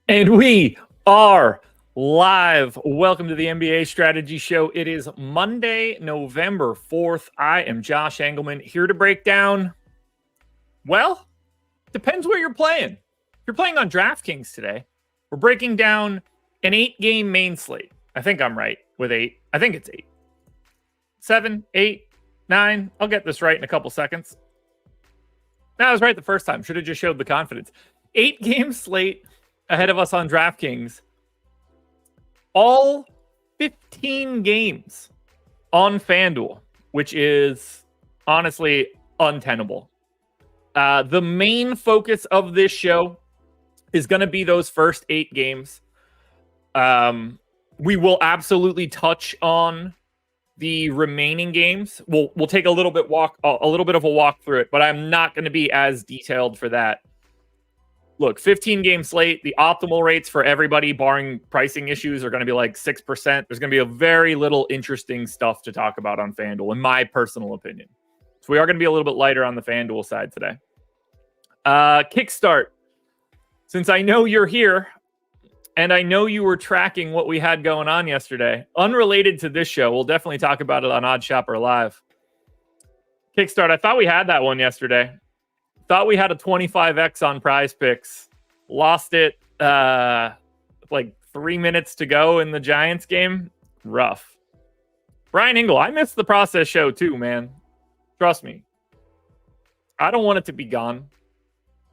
And we are live. Welcome to the NBA Strategy Show. It is Monday, November 4th. I am Josh Engleman here to break down, well, depends where you're playing. If you're playing on DraftKings today, we're breaking down an 8-game main slate. I think I'm right with 8. I think it's 8. 7, 8, 9. I'll get this right in a couple seconds. No, I was right the first time. Should have just showed the confidence. 8-game slate ahead of us on DraftKings. All 15 games on FanDuel, which is honestly untenable. The main focus of this show is going to be those first 8 games. We will absolutely touch on the remaining games. We'll take a little bit of a walk through it, but I'm not going to be as detailed for that. Look, 15-game slate, the optimal rates for everybody, barring pricing issues, are going to be like 6%. There's going to be a very little interesting stuff to talk about on FanDuel, in my personal opinion. So we are going to be a little bit lighter on the FanDuel side today. Kickstart. Since I know you're here, and I know you were tracking what we had going on yesterday, unrelated to this show, we'll definitely talk about it on Odd Shopper Live. Kickstart, I thought we had that one yesterday. Thought we had a 25x on Prize Picks. Lost it like 3 minutes to go in the Giants game. Rough. Brian Ingle, I missed the process show too, man. Trust me. I don't want it to be gone,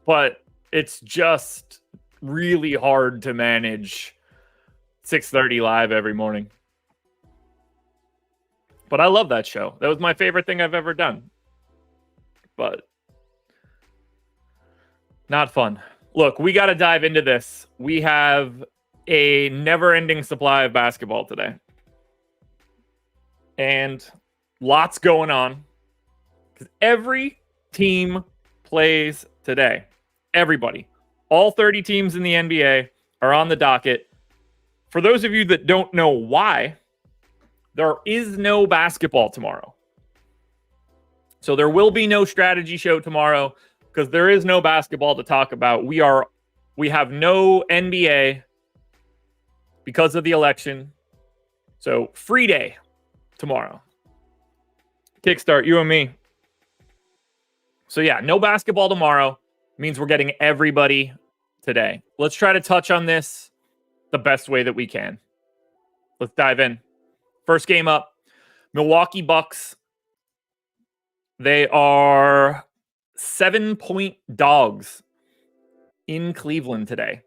but it's just really hard to manage 6:30 live every morning. But I love that show. That was my favorite thing I've ever done. But not fun. Look, we got to dive into this. We have a never-ending supply of basketball today. And lots going on. Because every team plays today. Everybody. All 30 teams in the NBA are on the docket. For those of you that don't know why, there is no basketball tomorrow. So there will be no strategy show tomorrow, because there is no basketball to talk about. We have no NBA because of the election. So free day tomorrow. Kickstart, you and me. So yeah, no basketball tomorrow means we're getting everybody today. Let's try to touch on this the best way that we can. Let's dive in. First game up, Milwaukee Bucks. They are 7-point dogs in Cleveland today.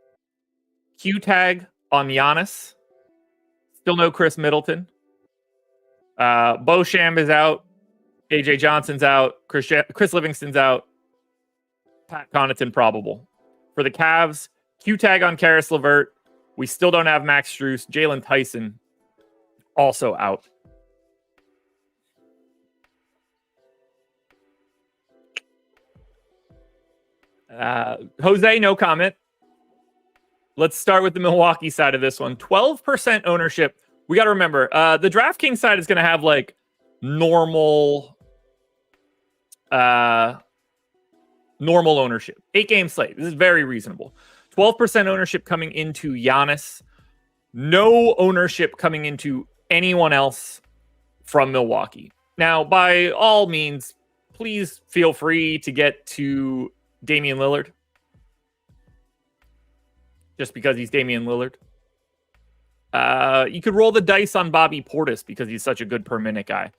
Q tag on Giannis. Still no Chris Middleton. Beauchamp is out. AJ Johnson's out. Chris Livingston's out. Pat Connaughton probable. For the Cavs, Q tag on Karis LeVert. We still don't have Max Strus. Jalen Tyson also out. Jose, no comment. Let's start with the Milwaukee side of this one. 12% ownership. We got to remember, the DraftKings side is going to have like normal ownership. 8-game slate. This is very reasonable. 12% ownership coming into Giannis. No ownership coming into anyone else from Milwaukee. Now, by all means, please feel free to get to Damian Lillard. Just because he's Damian Lillard. You could roll the dice on Bobby Portis because he's such a good per minute guy.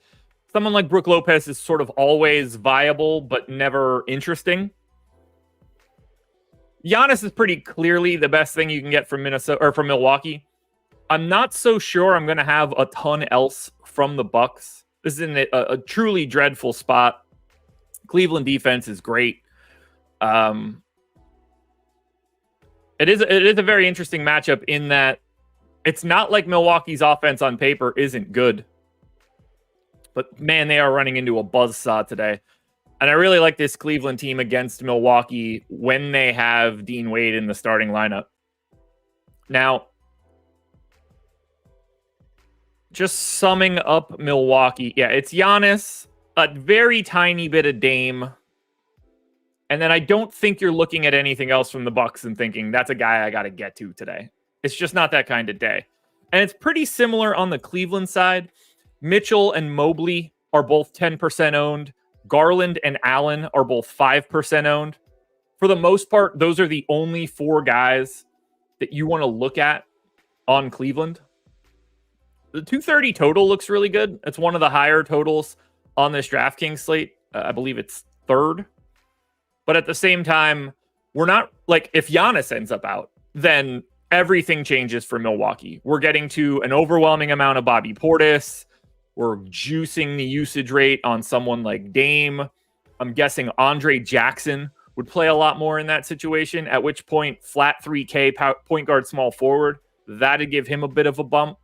Someone like Brook Lopez is sort of always viable, but never interesting. Giannis is pretty clearly the best thing you can get from Minnesota or from Milwaukee. I'm not so sure I'm going to have a ton else from the Bucks. This is in a truly dreadful spot. Cleveland defense is great. It is a very interesting matchup in that it's not like Milwaukee's offense on paper isn't good. But man, they are running into a buzzsaw today. And I really like this Cleveland team against Milwaukee when they have Dean Wade in the starting lineup. Now, just summing up Milwaukee. Yeah, it's Giannis, a very tiny bit of Dame, And then I don't think you're looking at anything else from the Bucks and thinking that's a guy I got to get to today. It's just not that kind of day. And it's pretty similar on the Cleveland side. Mitchell and Mobley are both 10% owned. Garland and Allen are both 5% owned. For the most part, those are the only 4 guys that you want to look at on Cleveland. The 230 total looks really good. It's one of the higher totals on this DraftKings slate. I believe it's 3rd. But at the same time, we're not like, if Giannis ends up out, then everything changes for Milwaukee. We're getting to an overwhelming amount of Bobby Portis. We're juicing the usage rate on someone like Dame. I'm guessing Andre Jackson would play a lot more in that situation, at which point flat 3K point guard small forward, that'd give him a bit of a bump.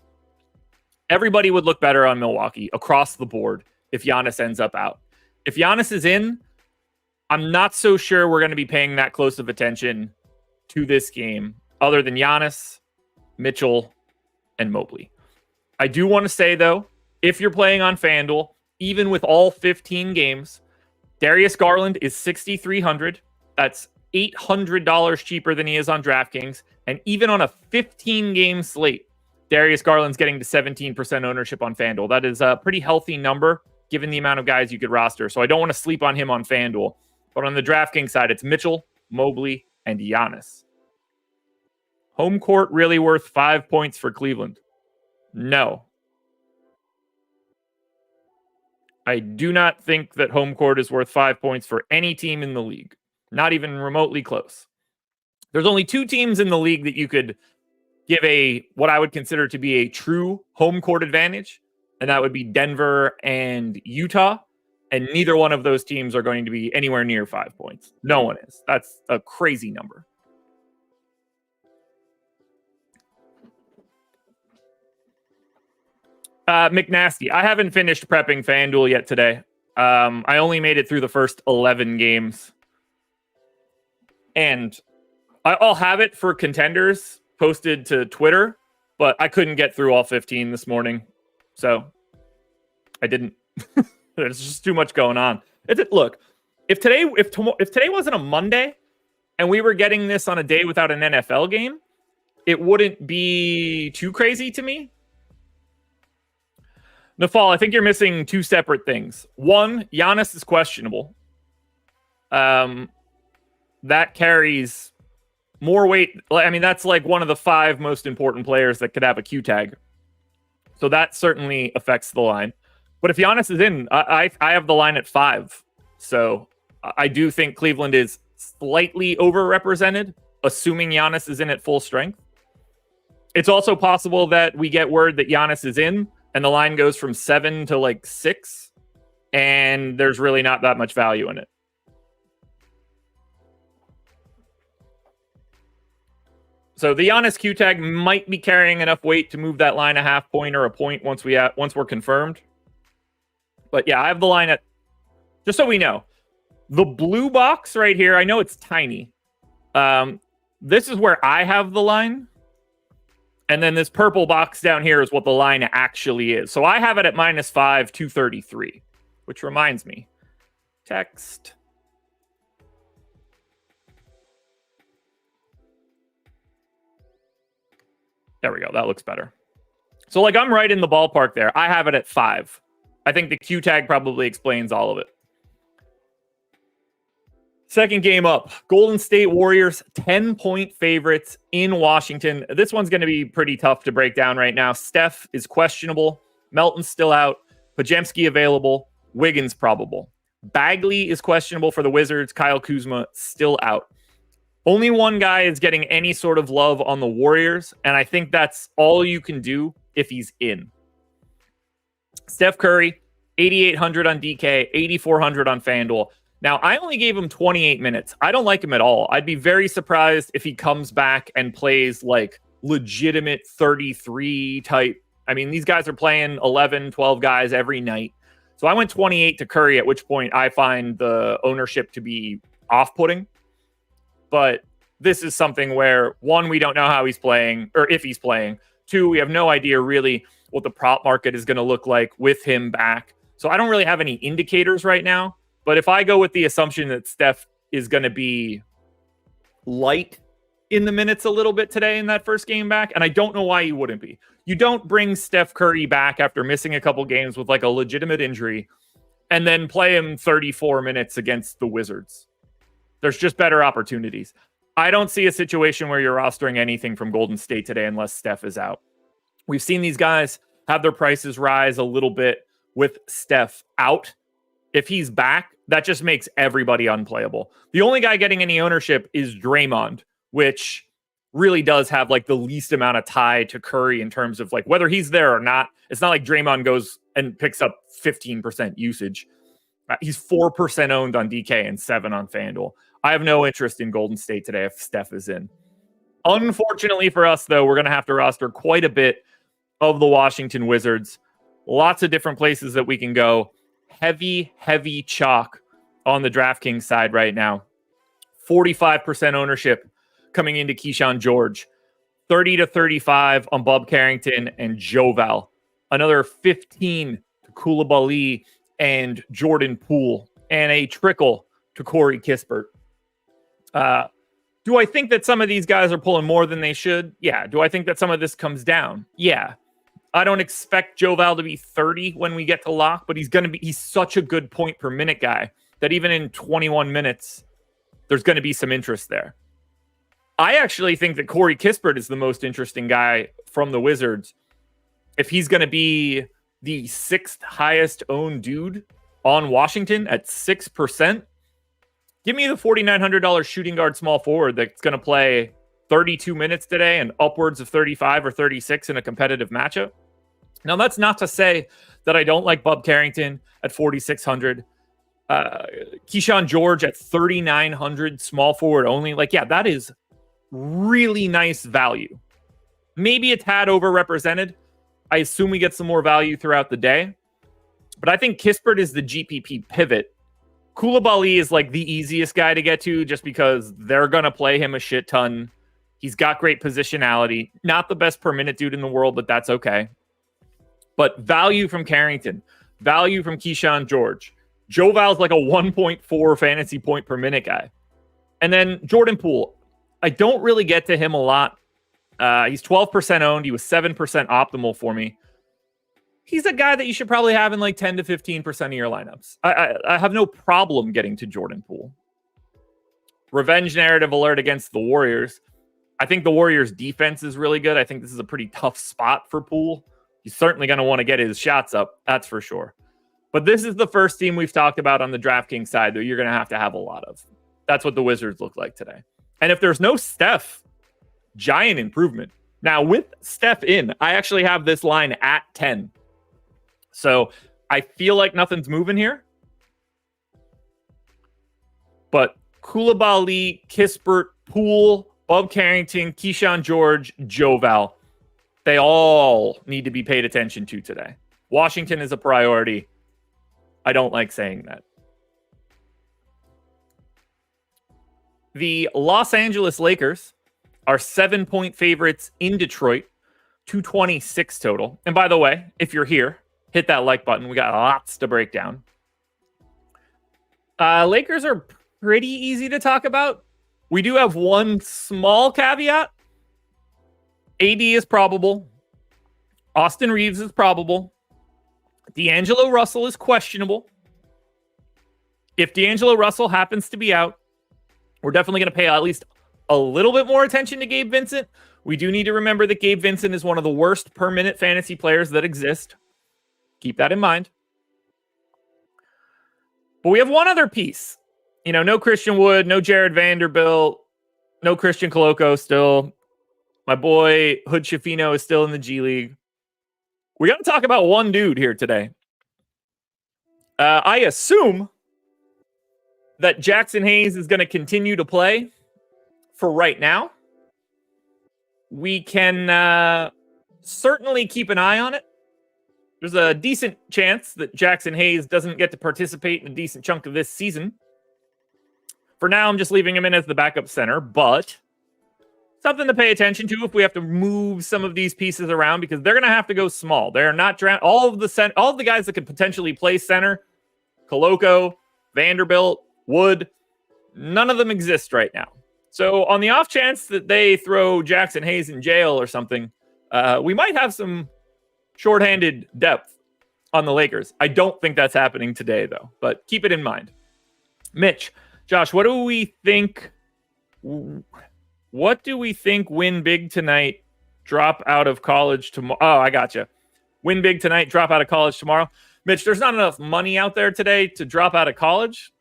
Everybody would look better on Milwaukee across the board if Giannis ends up out. If Giannis is in, I'm not so sure we're going to be paying that close of attention to this game other than Giannis, Mitchell, and Mobley. I do want to say, though, if you're playing on FanDuel, even with all 15 games, Darius Garland is $6,300. That's $800 cheaper than he is on DraftKings. And even on a 15-game slate, Darius Garland's getting to 17% ownership on FanDuel. That is a pretty healthy number given the amount of guys you could roster. So I don't want to sleep on him on FanDuel. But on the DraftKings side, it's Mitchell, Mobley, and Giannis. Home court really worth 5 points for Cleveland? No. I do not think that home court is worth 5 points for any team in the league. Not even remotely close. There's only 2 teams in the league that you could give what I would consider to be a true home court advantage, and that would be Denver and Utah. And neither one of those teams are going to be anywhere near 5 points. No one is. That's a crazy number. McNasty. I haven't finished prepping FanDuel yet today. I only made it through the first 11 games. And I'll have it for contenders posted to Twitter, but I couldn't get through all 15 this morning. So I didn't. There's just too much going on. Look, if today wasn't a Monday and we were getting this on a day without an NFL game, it wouldn't be too crazy to me. Nafal, I think you're missing 2 separate things. One, Giannis is questionable. That carries more weight. I mean, that's like one of the 5 most important players that could have a Q tag. So that certainly affects the line. But if Giannis is in, I have the line at 5. So I do think Cleveland is slightly overrepresented, assuming Giannis is in at full strength. It's also possible that we get word that Giannis is in and the line goes from 7 to like 6, and there's really not that much value in it. So the Giannis Q tag might be carrying enough weight to move that line a half point or a point once we're confirmed. But yeah, I have the line at, just so we know, the blue box right here, I know it's tiny. This is where I have the line. And then this purple box down here is what the line actually is. So I have it at -5, 233, which reminds me. Text. There we go. That looks better. So like I'm right in the ballpark there. I have it at 5. I think the Q tag probably explains all of it. Second game up, Golden State Warriors, 10-point favorites in Washington. This one's going to be pretty tough to break down right now. Steph is questionable. Melton's still out. Podziemski available. Wiggins probable. Bagley is questionable for the Wizards. Kyle Kuzma still out. Only one guy is getting any sort of love on the Warriors, and I think that's all you can do if he's in. Steph Curry, 8,800 on DK, 8,400 on FanDuel. Now, I only gave him 28 minutes. I don't like him at all. I'd be very surprised if he comes back and plays like legitimate 33 type. I mean, these guys are playing 11, 12 guys every night. So I went 28 to Curry, at which point I find the ownership to be off-putting. But this is something where, one, we don't know how he's playing or if he's playing. Two, we have no idea really what the prop market is going to look like with him back. So I don't really have any indicators right now. But if I go with the assumption that Steph is going to be light in the minutes a little bit today in that first game back, and I don't know why he wouldn't be. You don't bring Steph Curry back after missing a couple games with like a legitimate injury and then play him 34 minutes against the Wizards. There's just better opportunities. I don't see a situation where you're rostering anything from Golden State today unless Steph is out. We've seen these guys have their prices rise a little bit with Steph out. If he's back, that just makes everybody unplayable. The only guy getting any ownership is Draymond, which really does have like the least amount of tie to Curry in terms of like whether he's there or not. It's not like Draymond goes and picks up 15% usage. He's 4% owned on DK and 7 on FanDuel. I have no interest in Golden State today if Steph is in. Unfortunately for us, though, we're going to have to roster quite a bit of the Washington Wizards. Lots of different places that we can go. Heavy chalk on the DraftKings side right now. 45% ownership coming into Keyshawn George. 30-35 on Bob Carrington and Joval. Another 15 to Koulibaly and Jordan Poole. And a trickle to Corey Kispert. Do I think that some of these guys are pulling more than they should? Yeah. Do I think that some of this comes down? Yeah. I don't expect Joval to be 30 when we get to lock, but he's such a good point per minute guy that even in 21 minutes, there's going to be some interest there. I actually think that Corey Kispert is the most interesting guy from the Wizards. If he's going to be the 6th highest owned dude on Washington at 6%, give me the $4,900 shooting guard small forward that's going to play 32 minutes today and upwards of 35 or 36 in a competitive matchup. Now, that's not to say that I don't like Bob Carrington at 4,600. Keyshawn George at 3,900 small forward only. Like, yeah, that is really nice value. Maybe a tad overrepresented. I assume we get some more value throughout the day. But I think Kispert is the GPP pivot. Koulibaly is like the easiest guy to get to just because they're going to play him a shit ton. He's got great positionality. Not the best per minute dude in the world, but that's okay. But value from Carrington, value from Keyshawn George. Joval's like a 1.4 fantasy point per minute guy. And then Jordan Poole. I don't really get to him a lot. He's 12% owned. He was 7% optimal for me. He's a guy that you should probably have in like 10 to 15% of your lineups. I have no problem getting to Jordan Poole. Revenge narrative alert against the Warriors. I think the Warriors defense is really good. I think this is a pretty tough spot for Poole. He's certainly going to want to get his shots up. That's for sure. But this is the first team we've talked about on the DraftKings side that you're going to have a lot of. That's what the Wizards look like today. And if there's no Steph, giant improvement. Now, with Steph in, I actually have this line at 10. So I feel like nothing's moving here. But Koulibaly, Kispert, Poole, Bob Carrington, Keyshawn George, Joval, they all need to be paid attention to today. Washington is a priority. I don't like saying that. The Los Angeles Lakers are 7-point favorites in Detroit, 226 total. And by the way, if you're here, hit that like button. We got lots to break down. Lakers are pretty easy to talk about. We do have one small caveat. AD is probable. Austin Reeves is probable. D'Angelo Russell is questionable. If D'Angelo Russell happens to be out, we're definitely going to pay at least a little bit more attention to Gabe Vincent. We do need to remember that Gabe Vincent is one of the worst per minute fantasy players that exist. Keep that in mind. But we have one other piece. You know, no Christian Wood, no Jared Vanderbilt, no Christian Coloco still. My boy Hood Schifino is still in the G League. We got to talk about one dude here today. I assume that Jackson Hayes is going to continue to play for right now. We can certainly keep an eye on it. There's a decent chance that Jackson Hayes doesn't get to participate in a decent chunk of this season. For now, I'm just leaving him in as the backup center, but something to pay attention to if we have to move some of these pieces around, because they're going to have to go small. They're not all of the guys that could potentially play center, Coloco, Vanderbilt, Wood, None of them exist right now. So on the off chance that they throw Jackson Hayes in jail or something, we might have some shorthanded depth on the Lakers. I don't think that's happening today, though, but keep it in mind. Mitch, Josh, what do we think? What do we think win big tonight, drop out of college tomorrow? Oh, I gotcha. Win big tonight, drop out of college tomorrow. Mitch, there's not enough money out there today to drop out of college.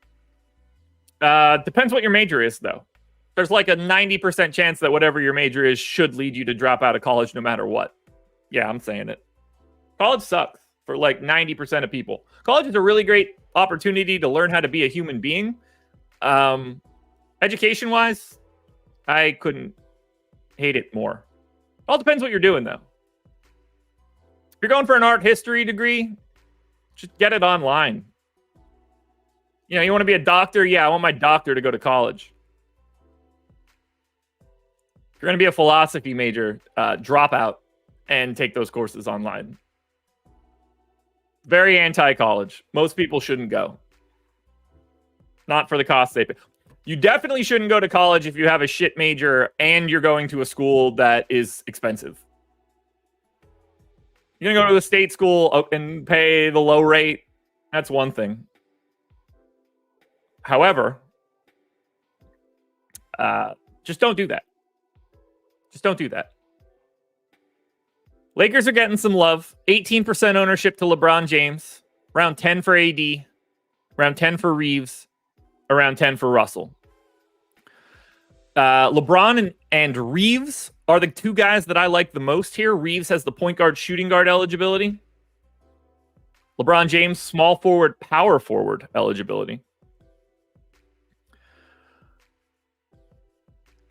Depends what your major is, though. There's like a 90% chance that whatever your major is should lead you to drop out of college no matter what. Yeah, I'm saying it. College sucks for like 90% of people. College is a really great opportunity to learn how to be a human being. Education-wise, I couldn't hate it more. All depends what you're doing, though. If you're going for an art history degree, just get it online. You know, you want to be a doctor? Yeah, I want my doctor to go to college. If you're going to be a philosophy major, drop out and take those courses online. Very anti-college. Most people shouldn't go. Not for the cost they pay. You definitely shouldn't go to college if you have a shit major and you're going to a school that is expensive. You're going to go to a state school and pay the low rate. That's one thing. However, just don't do that. Just don't do that. Lakers are getting some love. 18% ownership to LeBron James. Around 10 for AD. Around 10 for Reeves. Around 10 for Russell. LeBron and Reeves are the two guys that I like the most here. Reeves has the point guard, shooting guard eligibility. LeBron James, small forward, power forward eligibility.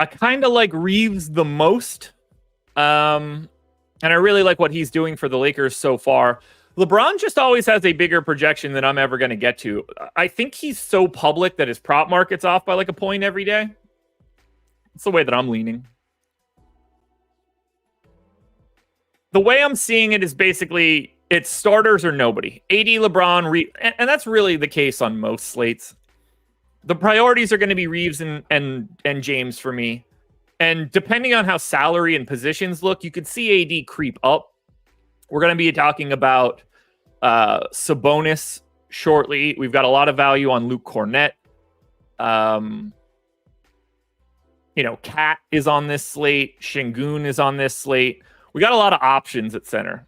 I kind of like Reeves the most. And I really like what he's doing for the Lakers so far. LeBron just always has a bigger projection than I'm ever going to get to. I think he's so public that his prop market's off by like a point every day. It's the way that I'm leaning. The way I'm seeing it is basically it's starters or nobody. AD, LeBron, and that's really the case on most slates. The priorities are going to be Reeves and James for me. And depending on how salary and positions look, you could see AD creep up. We're going to be talking about Sabonis shortly. We've got a lot of value on Luke Cornett. Cat is on this slate. Şengün is on this slate. We got a lot of options at center.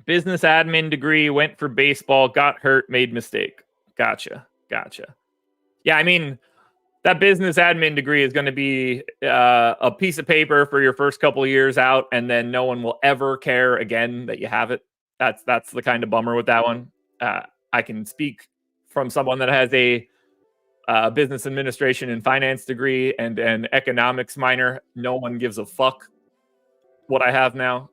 Business admin degree, went for baseball, got hurt, made mistake. Gotcha. Yeah, I mean, that business admin degree is going to be a piece of paper for your first couple of years out, and then no one will ever care again that you have it. That's the kind of bummer with that one. I can speak from someone that has a business administration and finance degree and an economics minor. No one gives a fuck what I have now.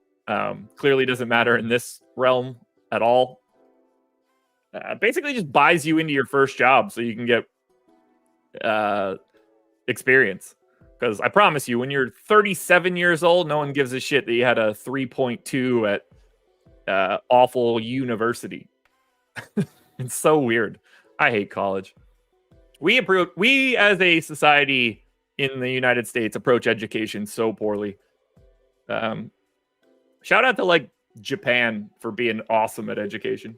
Clearly doesn't matter in this realm at all. Basically just buys you into your first job so you can get experience. Because I promise you, when you're 37 years old, no one gives a shit that you had a 3.2 at awful university. It's so weird. I hate college. We as a society in the United States approach education so poorly. Shout out to like Japan for being awesome at education.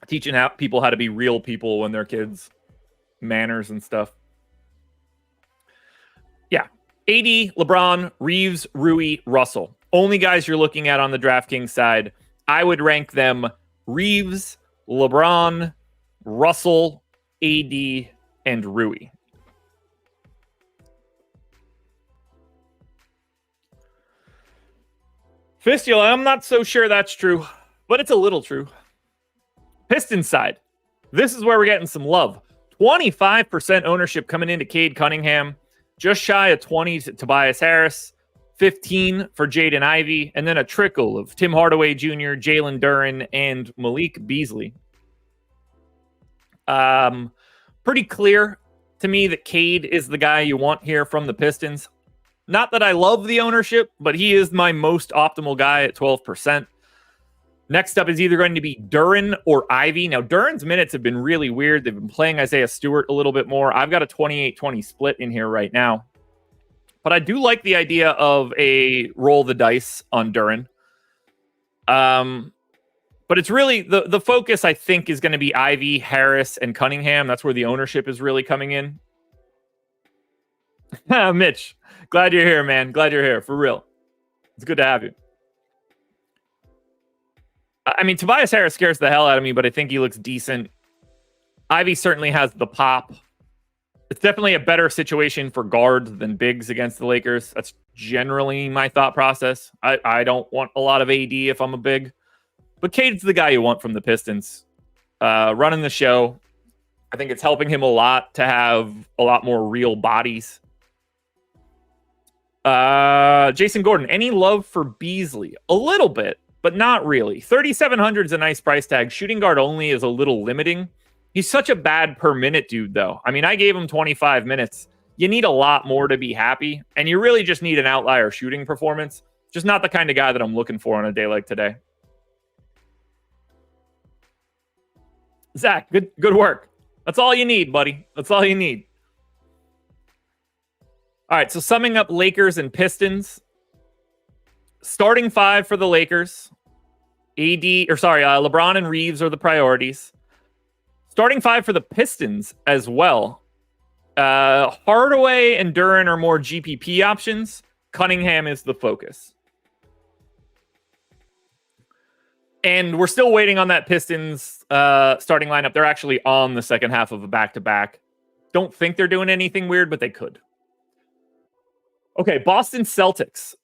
Teaching people how to be real people when they're kids. Manners and stuff. Yeah. AD, LeBron, Reeves, Rui, Russell. Only guys you're looking at on the DraftKings side. I would rank them Reeves, LeBron, Russell, AD, and Rui. Fistula, I'm not so sure that's true, but it's a little true. Pistons side. This is where we're getting some love. 25% ownership coming into Cade Cunningham. Just shy of 20 to Tobias Harris. 15 for Jaden Ivey. And then a trickle of Tim Hardaway Jr., Jalen Duren, and Malik Beasley. Pretty clear to me that Cade is the guy you want here from the Pistons. Not that I love the ownership, but he is my most optimal guy at 12%. Next up is either going to be Duren or Ivy. Now, Duren's minutes have been really weird. They've been playing Isaiah Stewart a little bit more. I've got a 28-20 split in here right now. But I do like the idea of a roll the dice on Duren. But it's really, the focus, I think, is going to be Ivy, Harris, and Cunningham. That's where the ownership is really coming in. Mitch, glad you're here, man. Glad you're here, for real. It's good to have you. I mean, Tobias Harris scares the hell out of me, but I think he looks decent. Ivy certainly has the pop. It's definitely a better situation for guards than bigs against the Lakers. That's generally my thought process. I don't want a lot of AD if I'm a big. But Cade's the guy you want from the Pistons. Running the show. I think it's helping him a lot to have a lot more real bodies. Jason Gordon, any love for Beasley? A little bit, but not really. 3,700 is a nice price tag. Shooting guard only is a little limiting. He's such a bad per minute dude, though. I mean, I gave him 25 minutes. You need a lot more to be happy, and you really just need an outlier shooting performance. Just not the kind of guy that I'm looking for on a day like today. Zach, good work. That's all you need, buddy. That's all you need. All right, so summing up Lakers and Pistons. Starting five for the Lakers. LeBron and Reeves are the priorities. Starting five for the Pistons as well. Hardaway and Duren are more GPP options. Cunningham is the focus. And we're still waiting on that Pistons starting lineup. They're actually on the second half of a back-to-back. Don't think they're doing anything weird, but they could. Okay, Boston Celtics.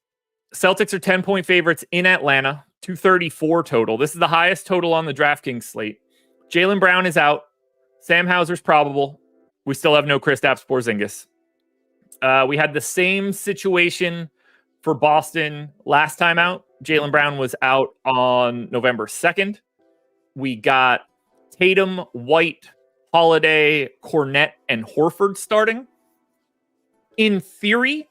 Celtics are 10-point favorites in Atlanta. 234 total. This is the highest total on the DraftKings slate. Jaylen Brown is out. Sam Hauser's probable. We still have no Kristaps Porzingis. We had the same situation for Boston last time out. Jaylen Brown was out on November 2nd. We got Tatum, White, Holiday, Cornette, and Horford starting. In theory,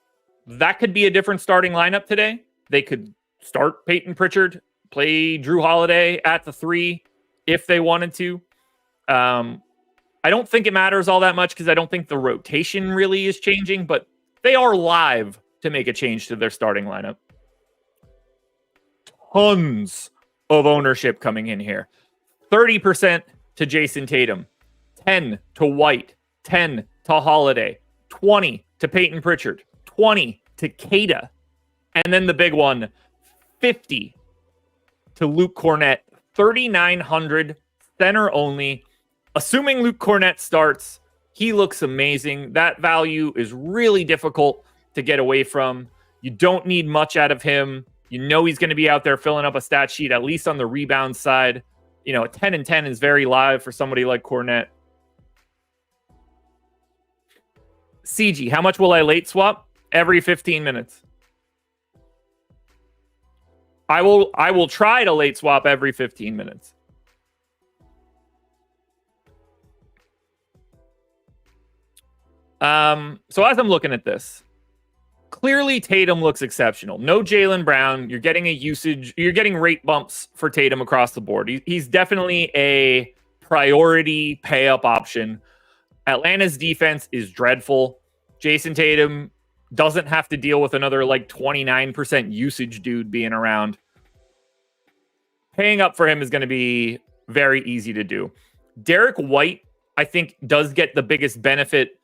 that could be a different starting lineup today. They could start Peyton Pritchard, play Drew Holiday at the 3 if they wanted to. I don't think it matters all that much because I don't think the rotation really is changing, but they are live to make a change to their starting lineup. Tons of ownership coming in here. 30% to Jason Tatum, 10 to White, 10 to Holiday, 20 to Peyton Pritchard, 20 to Kata, and then the big one, 50 to Luke Cornette, 3,900 center only. Assuming Luke Cornette starts, he looks amazing. That value is really difficult to get away from. You don't need much out of him. You know he's going to be out there filling up a stat sheet, at least on the rebound side. You know, a 10 and 10 is very live for somebody like Cornette. CG, how much will I late swap? Every 15 minutes. I will try to late swap every 15 minutes. So as I'm looking at this, clearly Tatum looks exceptional. No Jaylen Brown. You're getting you're getting rate bumps for Tatum across the board. He's definitely a priority pay up option. Atlanta's defense is dreadful. Jason Tatum doesn't have to deal with another like 29% usage dude being around. Paying up for him is going to be very easy to do. Derek White, I think, does get the biggest benefit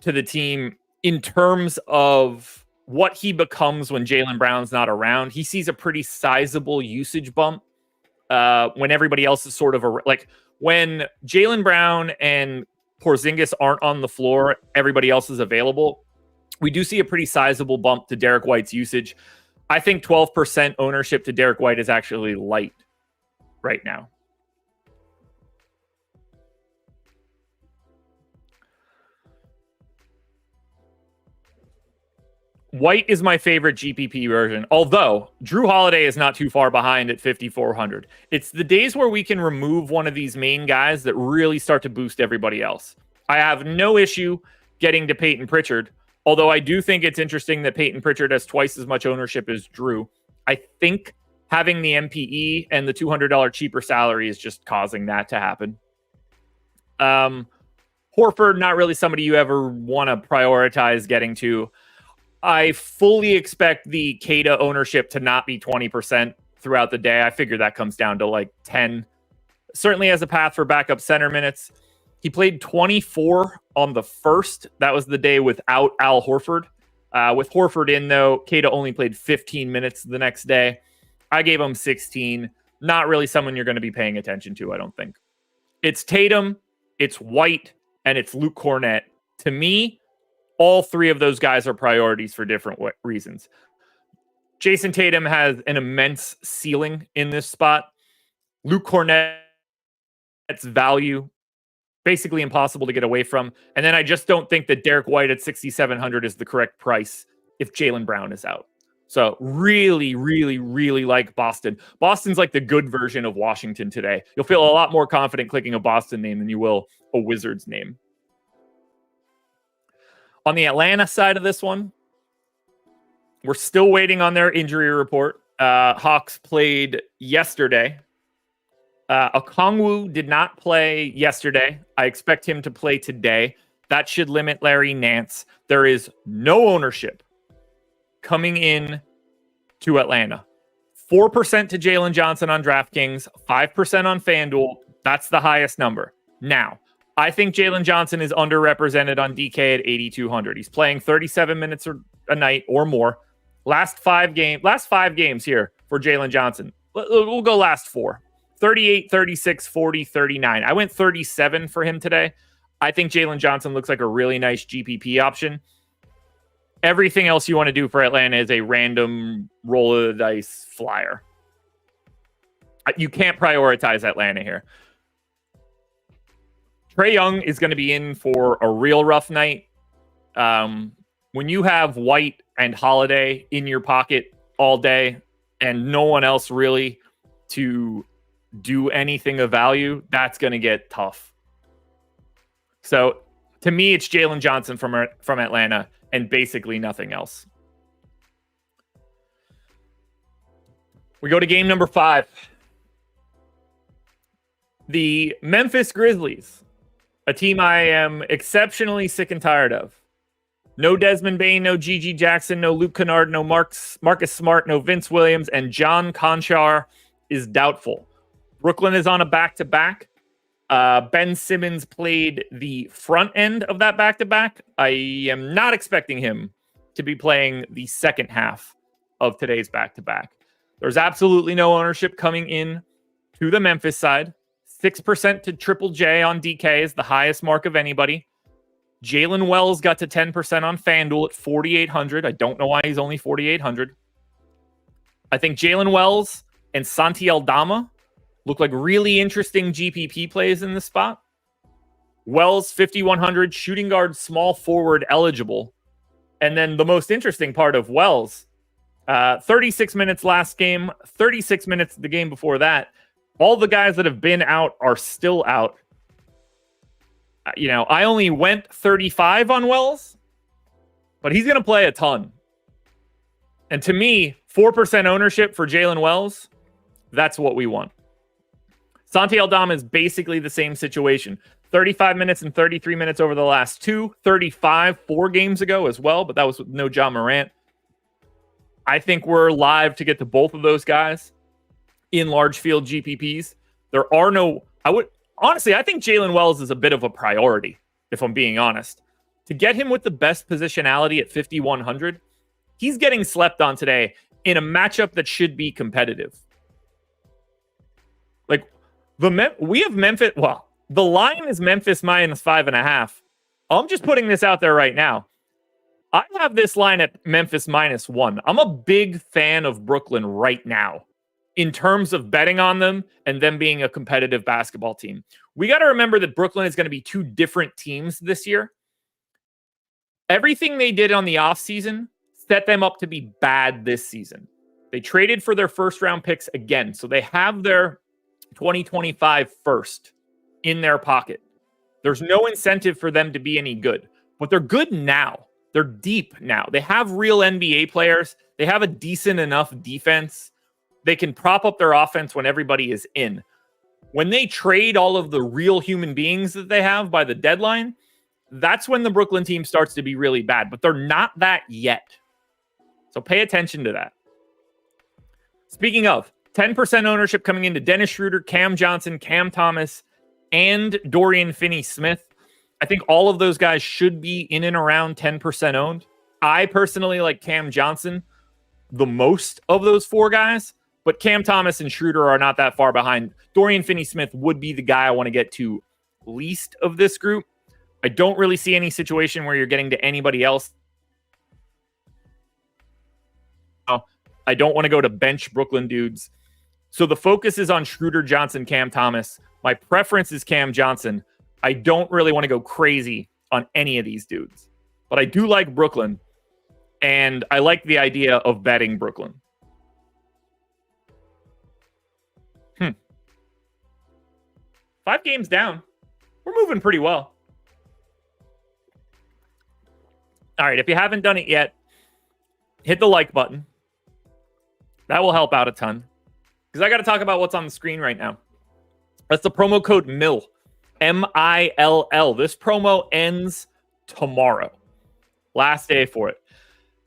to the team in terms of what he becomes when Jaylen Brown's not around. He sees a pretty sizable usage bump when everybody else is sort of like when Jaylen Brown and Porzingis aren't on the floor, everybody else is available. We do see a pretty sizable bump to Derek White's usage. I think 12% ownership to Derek White is actually light right now. White is my favorite GPP version, although Drew Holiday is not too far behind at 5,400. It's the days where we can remove one of these main guys that really start to boost everybody else. I have no issue getting to Peyton Pritchard, Although I do think it's interesting that Peyton Pritchard has twice as much ownership as Drew. I think having the MPE and the $200 cheaper salary is just causing that to happen. Horford, not really somebody you ever want to prioritize getting to. I fully expect the Cada ownership to not be 20% throughout the day. I figure that comes down to like 10. Certainly has a path for backup center minutes. He played 24 on the first. That was the day without Al Horford. With Horford in, though, Cada only played 15 minutes the next day. I gave him 16. Not really someone you're going to be paying attention to, I don't think. It's Tatum, it's White, and it's Luke Cornett. To me, all three of those guys are priorities for different reasons. Jason Tatum has an immense ceiling in this spot. Luke Cornett's value, basically impossible to get away from. And then I just don't think that Derek White at 6,700 is the correct price if Jaylen Brown is out. So really, really, really like Boston. Boston's like the good version of Washington today. You'll feel a lot more confident clicking a Boston name than you will a Wizards name. On the Atlanta side of this one, we're still waiting on their injury report. Hawks played yesterday. Okongwu did not play yesterday. I expect him to play today. That should limit Larry Nance. There is no ownership coming in to Atlanta. 4% to Jalen Johnson on DraftKings, 5% on FanDuel. That's the highest number. Now, I think Jalen Johnson is underrepresented on DK at 8,200. He's playing 37 minutes a night or more. Last five games here for Jalen Johnson. We'll go last four. 38, 36, 40, 39. I went 37 for him today. I think Jalen Johnson looks like a really nice GPP option. Everything else you want to do for Atlanta is a random roll of the dice flyer. You can't prioritize Atlanta here. Trae Young is going to be in for a real rough night. When you have White and Holiday in your pocket all day and no one else really to do anything of value, that's going to get tough. So to me, it's Jalen Johnson from Atlanta and basically nothing else. We go to game number 5. The Memphis Grizzlies, a team I am exceptionally sick and tired of. No Desmond Bane, no Gigi Jackson, no Luke Kennard, no Marcus Smart, no Vince Williams, and John Conchar is doubtful. Brooklyn is on a back-to-back. Ben Simmons played the front end of that back-to-back. I am not expecting him to be playing the second half of today's back-to-back. There's absolutely no ownership coming in to the Memphis side. 6% to Triple J on DK is the highest mark of anybody. Jalen Wells got to 10% on FanDuel at 4,800. I don't know why he's only 4,800. I think Jalen Wells and Santi Aldama look like really interesting GPP plays in this spot. Wells, 5,100, shooting guard, small forward eligible. And then the most interesting part of Wells, 36 minutes last game, 36 minutes the game before that. All the guys that have been out are still out. I only went 35 on Wells, but he's going to play a ton. And to me, 4% ownership for Jalen Wells, that's what we want. Santi Aldama is basically the same situation. 35 minutes and 33 minutes over the last 2. 35 4 games ago as well, but that was with no John Morant. I think we're live to get to both of those guys in large field GPPs. There are no... Honestly, I think Jalen Wells is a bit of a priority, if I'm being honest. To get him with the best positionality at 5,100, he's getting slept on today in a matchup that should be competitive. Like, we have Memphis... Well, the line is Memphis minus 5.5. I'm just putting this out there right now. I have this line at Memphis minus 1. I'm a big fan of Brooklyn right now in terms of betting on them and them being a competitive basketball team. We got to remember that Brooklyn is going to be two different teams this year. Everything they did on the offseason set them up to be bad this season. They traded for their first-round picks again, so they have their 2025 first in their pocket. There's no incentive for them to be any good, but they're good now. They're deep now. They have real NBA players. They have a decent enough defense. They can prop up their offense when everybody is in. When they trade all of the real human beings that they have by the deadline, that's when the Brooklyn team starts to be really bad. But they're not that yet. So pay attention to that. Speaking of, 10% ownership coming into Dennis Schroeder, Cam Johnson, Cam Thomas, and Dorian Finney-Smith. I think all of those guys should be in and around 10% owned. I personally like Cam Johnson the most of those four guys, but Cam Thomas and Schroeder are not that far behind. Dorian Finney-Smith would be the guy I want to get to least of this group. I don't really see any situation where you're getting to anybody else. I don't want to go to bench Brooklyn dudes. So the focus is on Schroeder, Johnson, Cam Thomas. My preference is Cam Johnson. I don't really want to go crazy on any of these dudes. But I do like Brooklyn. And I like the idea of betting Brooklyn. 5 games down. We're moving pretty well. All right, if you haven't done it yet, hit the like button. That will help out a ton. Because I got to talk about what's on the screen right now. That's the promo code MILL. M-I-L-L. This promo ends tomorrow. Last day for it.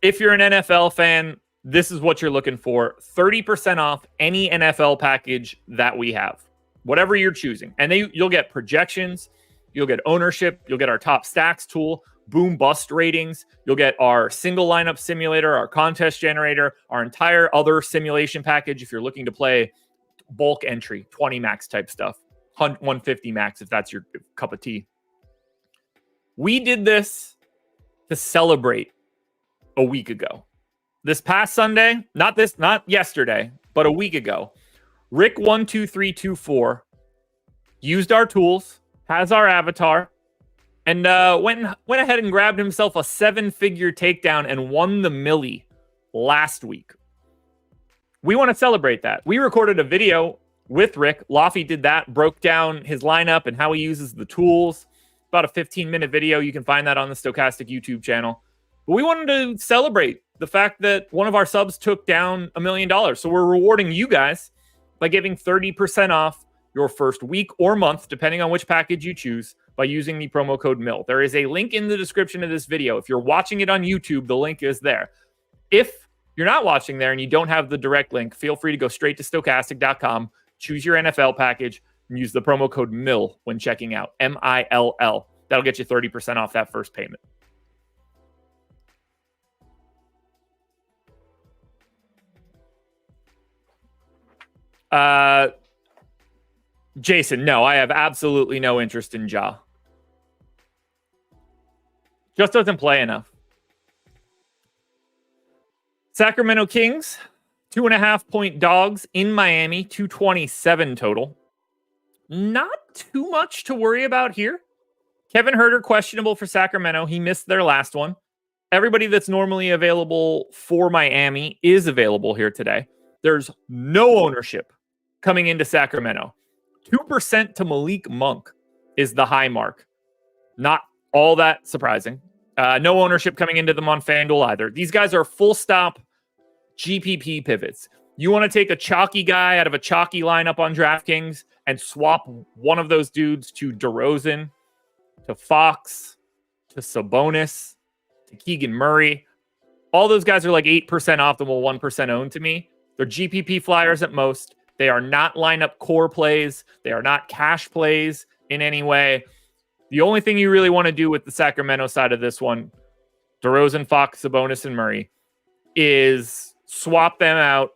If you're an NFL fan, this is what you're looking for. 30% off any NFL package that we have. Whatever you're choosing. And you'll get projections. You'll get ownership. You'll get our top stacks tool. Boom bust ratings. You'll get our single lineup simulator, our contest generator, our entire other simulation package if you're looking to play bulk entry, 20 max type stuff, 150 max if that's your cup of tea. We did this to celebrate a week ago. This past Sunday, not yesterday, but a week ago, Rick12324 used our tools, has our avatar, and went ahead and grabbed himself a 7-figure takedown and won the Millie last week. We want to celebrate that. We recorded a video with Rick. Laffy did that, broke down his lineup and how he uses the tools. About a 15-minute video. You can find that on the Stokastic YouTube channel. But we wanted to celebrate the fact that one of our subs took down $1 million. So we're rewarding you guys by giving 30% off your first week or month, depending on which package you choose, by using the promo code MILL. There is a link in the description of this video. If you're watching it on YouTube, the link is there. If you're not watching there and you don't have the direct link, feel free to go straight to stokastic.com, choose your NFL package, and use the promo code MILL when checking out. M-I-L-L. That'll get you 30% off that first payment. Jason, no, I have absolutely no interest in Ja. Just doesn't play enough. Sacramento Kings, 2.5-point dogs in Miami, 227 total. Not too much to worry about here. Kevin Huerter, questionable for Sacramento. He missed their last one. Everybody that's normally available for Miami is available here today. There's no ownership coming into Sacramento. 2% to Malik Monk is the high mark. Not all that surprising. No ownership coming into them on FanDuel either. These guys are full stop GPP pivots. You want to take a chalky guy out of a chalky lineup on DraftKings and swap one of those dudes to DeRozan, to Fox, to Sabonis, to Keegan Murray. All those guys are like 8% optimal, 1% owned to me. They're GPP flyers at most. They are not lineup core plays. They are not cash plays in any way. The only thing you really want to do with the Sacramento side of this one, DeRozan, Fox, Sabonis, and Murray, is swap them out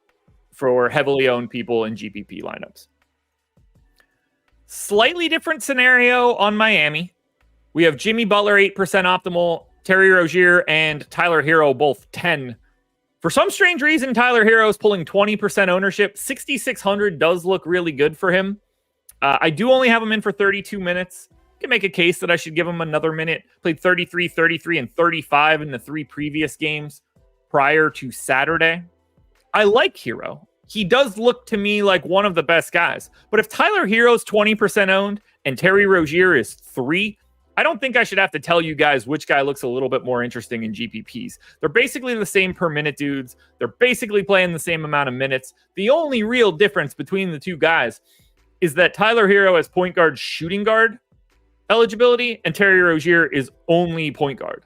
for heavily owned people in GPP lineups. Slightly different scenario on Miami. We have Jimmy Butler, 8% optimal, Terry Rozier and Tyler Hero, both 10. For some strange reason, Tyler Hero is pulling 20% ownership. 6,600 does look really good for him. I do only have him in for 32 minutes. I can make a case that I should give him another minute. Played 33, 33, and 35 in the 3 previous games prior to Saturday. I like Hero. He does look to me like one of the best guys. But if Tyler Hero's 20% owned and Terry Rozier is 3, I don't think I should have to tell you guys which guy looks a little bit more interesting in GPPs. They're basically the same per minute dudes. They're basically playing the same amount of minutes. The only real difference between the two guys is that Tyler Hero has point guard, shooting guard eligibility, and Terry Rozier is only point guard.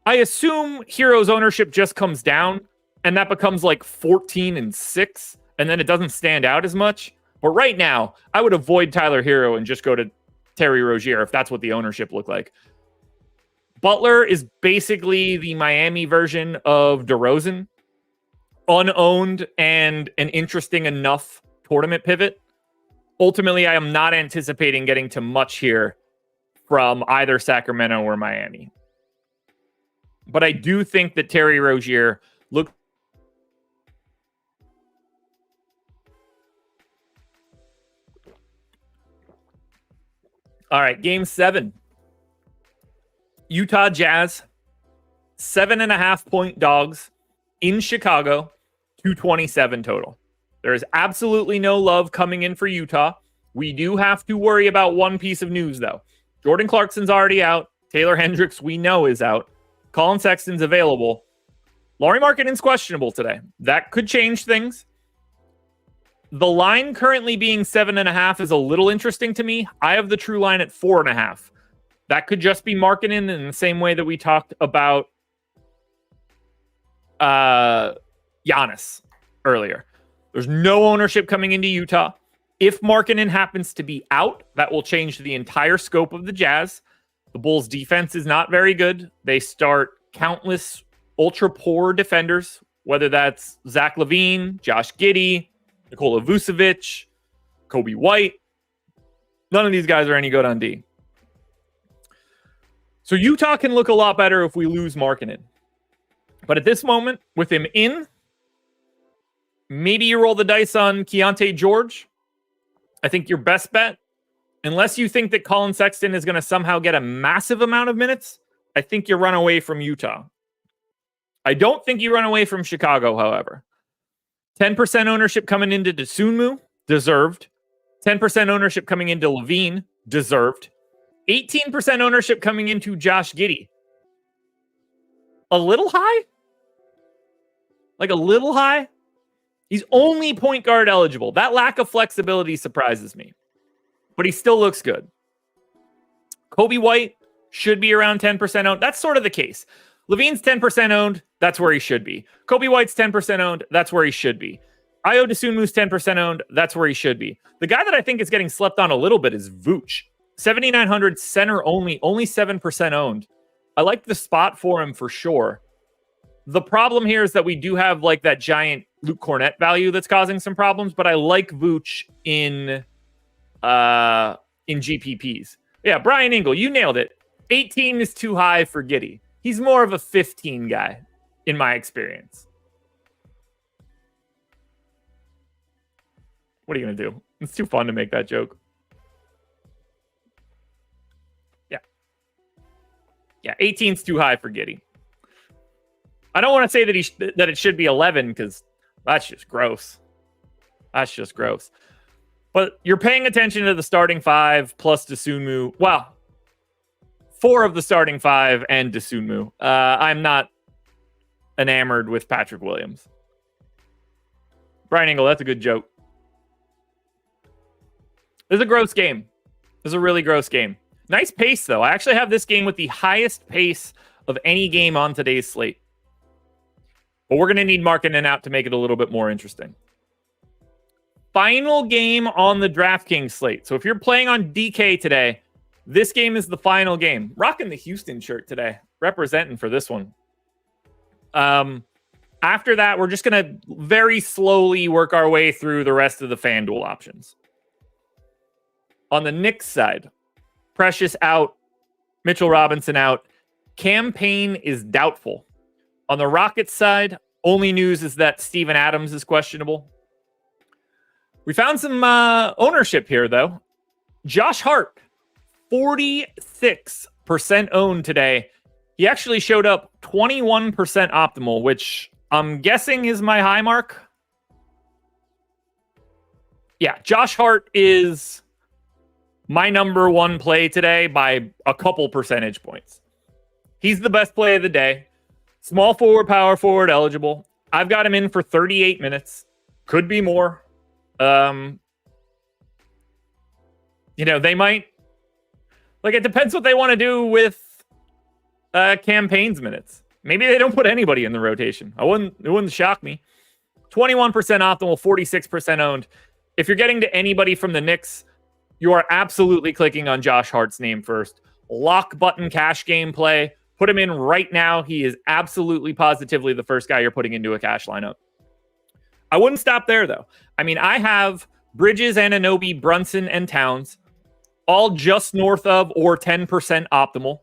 I assume Hero's ownership just comes down, and that becomes like 14-6, and then it doesn't stand out as much. But right now, I would avoid Tyler Hero and just go to Terry Rozier if that's what the ownership looked like. Butler is basically the Miami version of DeRozan, unowned and an interesting enough tournament pivot. Ultimately, I am not anticipating getting to much here from either Sacramento or Miami. But I do think that Terry Rozier looks. All right, game 7. Utah Jazz, 7.5 point dogs in Chicago, 227 total. There is absolutely no love coming in for Utah. We do have to worry about one piece of news, though. Jordan Clarkson's already out. Taylor Hendricks, we know, is out. Colin Sexton's available. Lauri Markkanen's questionable today. That could change things. The line currently being 7.5 is a little interesting to me. I have the true line at 4.5. That could just be Markkanen in the same way that we talked about Giannis earlier. There's no ownership coming into Utah. If Markkanen happens to be out, that will change the entire scope of the Jazz. The Bulls' defense is not very good. They start countless ultra poor defenders, whether that's Zach LaVine, Josh Giddey, Nikola Vucevic, Kobe White. None of these guys are any good on D. So Utah can look a lot better if we lose Markkanen. But at this moment, with him in, maybe you roll the dice on Keontae George. I think your best bet, unless you think that Colin Sexton is going to somehow get a massive amount of minutes, I think you run away from Utah. I don't think you run away from Chicago, however. 10% ownership coming into Dosunmu, deserved. 10% ownership coming into LaVine, deserved. 18% ownership coming into Josh Giddey. A little high? Like a little high? He's only point guard eligible. That lack of flexibility surprises me. But he still looks good. Kobe White should be around 10% owned. That's sort of the case. LaVine's 10% owned. That's where he should be. Kobe White's 10% owned. That's where he should be. Ayo Dosunmu's 10% owned. That's where he should be. The guy that I think is getting slept on a little bit is Vooch. 7,900 center only 7% owned. I like the spot for him for sure. The problem here is that we do have like that giant Luke Cornett value that's causing some problems, but I like Vooch in GPPs. Yeah, Brian Ingle, you nailed it. 18 is too high for Giddey. He's more of a 15 guy, in my experience. What are you going to do? It's too fun to make that joke. Yeah, 18's too high for Giddey. I don't want to say that it should be 11 because that's just gross. That's just gross. But you're paying attention to the starting 5 plus Dosunmu. Well, 4 of the starting 5 and Dosunmu. I'm not enamored with Patrick Williams. Brian Ingle, that's a good joke. This is a gross game. This is a really gross game. Nice pace, though. I actually have this game with the highest pace of any game on today's slate. But we're going to need Markkanen out to make it a little bit more interesting. Final game on the DraftKings slate. So if you're playing on DK today, this game is the final game. Rocking the Houston shirt today. Representing for this one. After that, we're just going to very slowly work our way through the rest of the FanDuel options. On the Knicks side, Precious out, Mitchell Robinson out. Cam Payne is doubtful. On the Rockets side, only news is that Steven Adams is questionable. We found some ownership here, though. Josh Hart, 46% owned today. He actually showed up 21% optimal, which I'm guessing is my high mark. Yeah, Josh Hart is my number one play today by a couple percentage points. He's the best play of the day. Small forward, power forward eligible. I've got him in for 38 minutes. Could be more. They might, it depends what they want to do with campaigns minutes. Maybe they don't put anybody in the rotation. It wouldn't shock me. 21% optimal, 46% owned. If you're getting to anybody from the Knicks, you are absolutely clicking on Josh Hart's name first. Lock button cash game play. Put him in right now. He is absolutely positively the first guy you're putting into a cash lineup. I wouldn't stop there, though. I have Bridges, Anunoby, Brunson, and Towns all just north of or 10% optimal.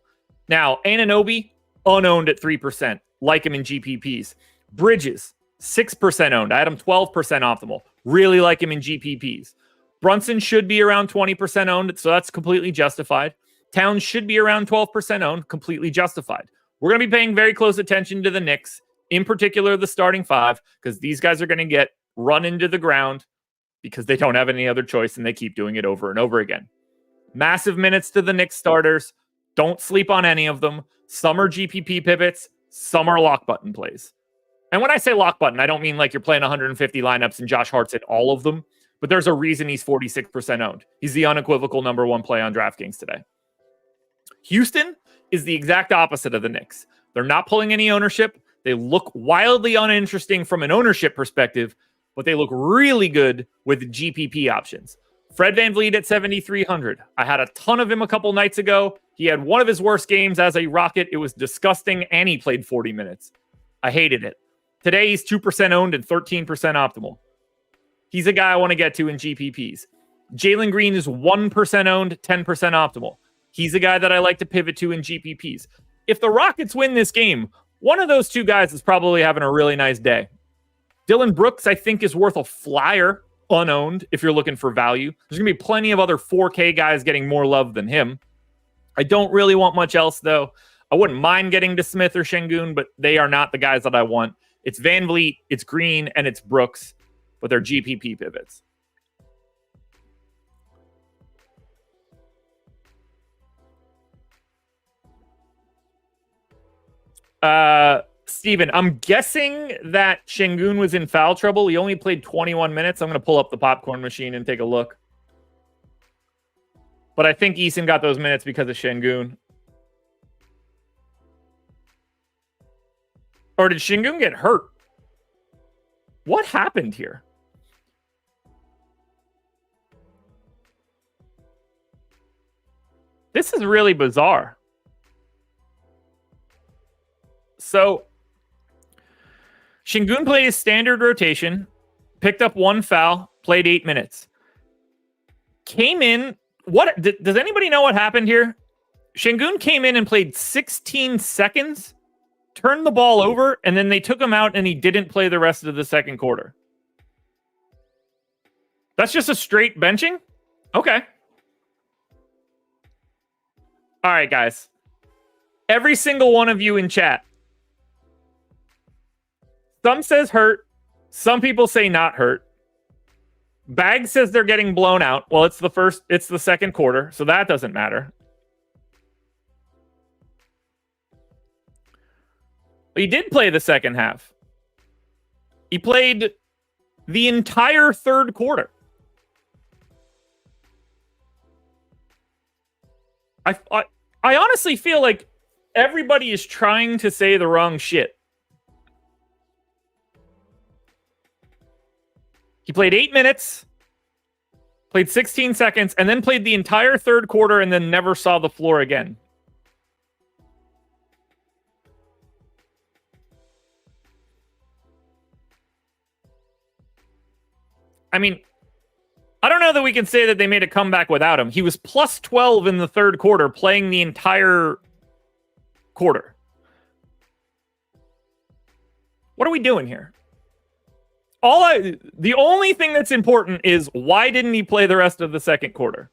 Now, Anunoby, unowned at 3%. Like him in GPPs. Bridges, 6% owned. I had him 12% optimal. Really like him in GPPs. Brunson should be around 20% owned, so that's completely justified. Towns should be around 12% owned, completely justified. We're going to be paying very close attention to the Knicks, in particular the starting five, because these guys are going to get run into the ground because they don't have any other choice, and they keep doing it over and over again. Massive minutes to the Knicks starters. Don't sleep on any of them. Some are GPP pivots. Some are lock button plays. And when I say lock button, I don't mean like you're playing 150 lineups and Josh Hart's at all of them. But there's a reason he's 46% owned. He's the unequivocal number one play on DraftKings today. Houston is the exact opposite of the Knicks. They're not pulling any ownership. They look wildly uninteresting from an ownership perspective, but they look really good with GPP options. Fred VanVleet at 7,300. I had a ton of him a couple nights ago. He had one of his worst games as a Rocket. It was disgusting, and he played 40 minutes. I hated it. Today, he's 2% owned and 13% optimal. He's a guy I want to get to in GPPs. Jalen Green is 1% owned, 10% optimal. He's a guy that I like to pivot to in GPPs. If the Rockets win this game, one of those two guys is probably having a really nice day. Dylan Brooks, I think, is worth a flyer unowned if you're looking for value. There's going to be plenty of other 4K guys getting more love than him. I don't really want much else, though. I wouldn't mind getting to Smith or Şengün, but they are not the guys that I want. It's VanVleet, it's Green, and it's Brooks, but they're GPP pivots. Steven, I'm guessing that Şengün was in foul trouble. He only played 21 minutes. I'm going to pull up the popcorn machine and take a look. But I think Eason got those minutes because of Şengün. Or did Şengün get hurt? What happened here? This is really bizarre. So, Şengün played his standard rotation, picked up one foul, played 8 minutes. Came in. Does anybody know what happened here? Şengün came in and played 16 seconds, turned the ball over, and then they took him out and he didn't play the rest of the second quarter. That's just a straight benching? Okay. All right, guys. Every single one of you in chat. Some says hurt. Some people say not hurt. Bag says they're getting blown out. Well, it's the second quarter, so that doesn't matter. He did play the second half. He played the entire third quarter. I honestly feel like everybody is trying to say the wrong shit. He played 8 minutes, played 16 seconds, and then played the entire third quarter and then never saw the floor again. I mean, I don't know that we can say that they made a comeback without him. He was plus 12 in the third quarter, playing the entire quarter. What are we doing here? The only thing that's important is why didn't he play the rest of the second quarter?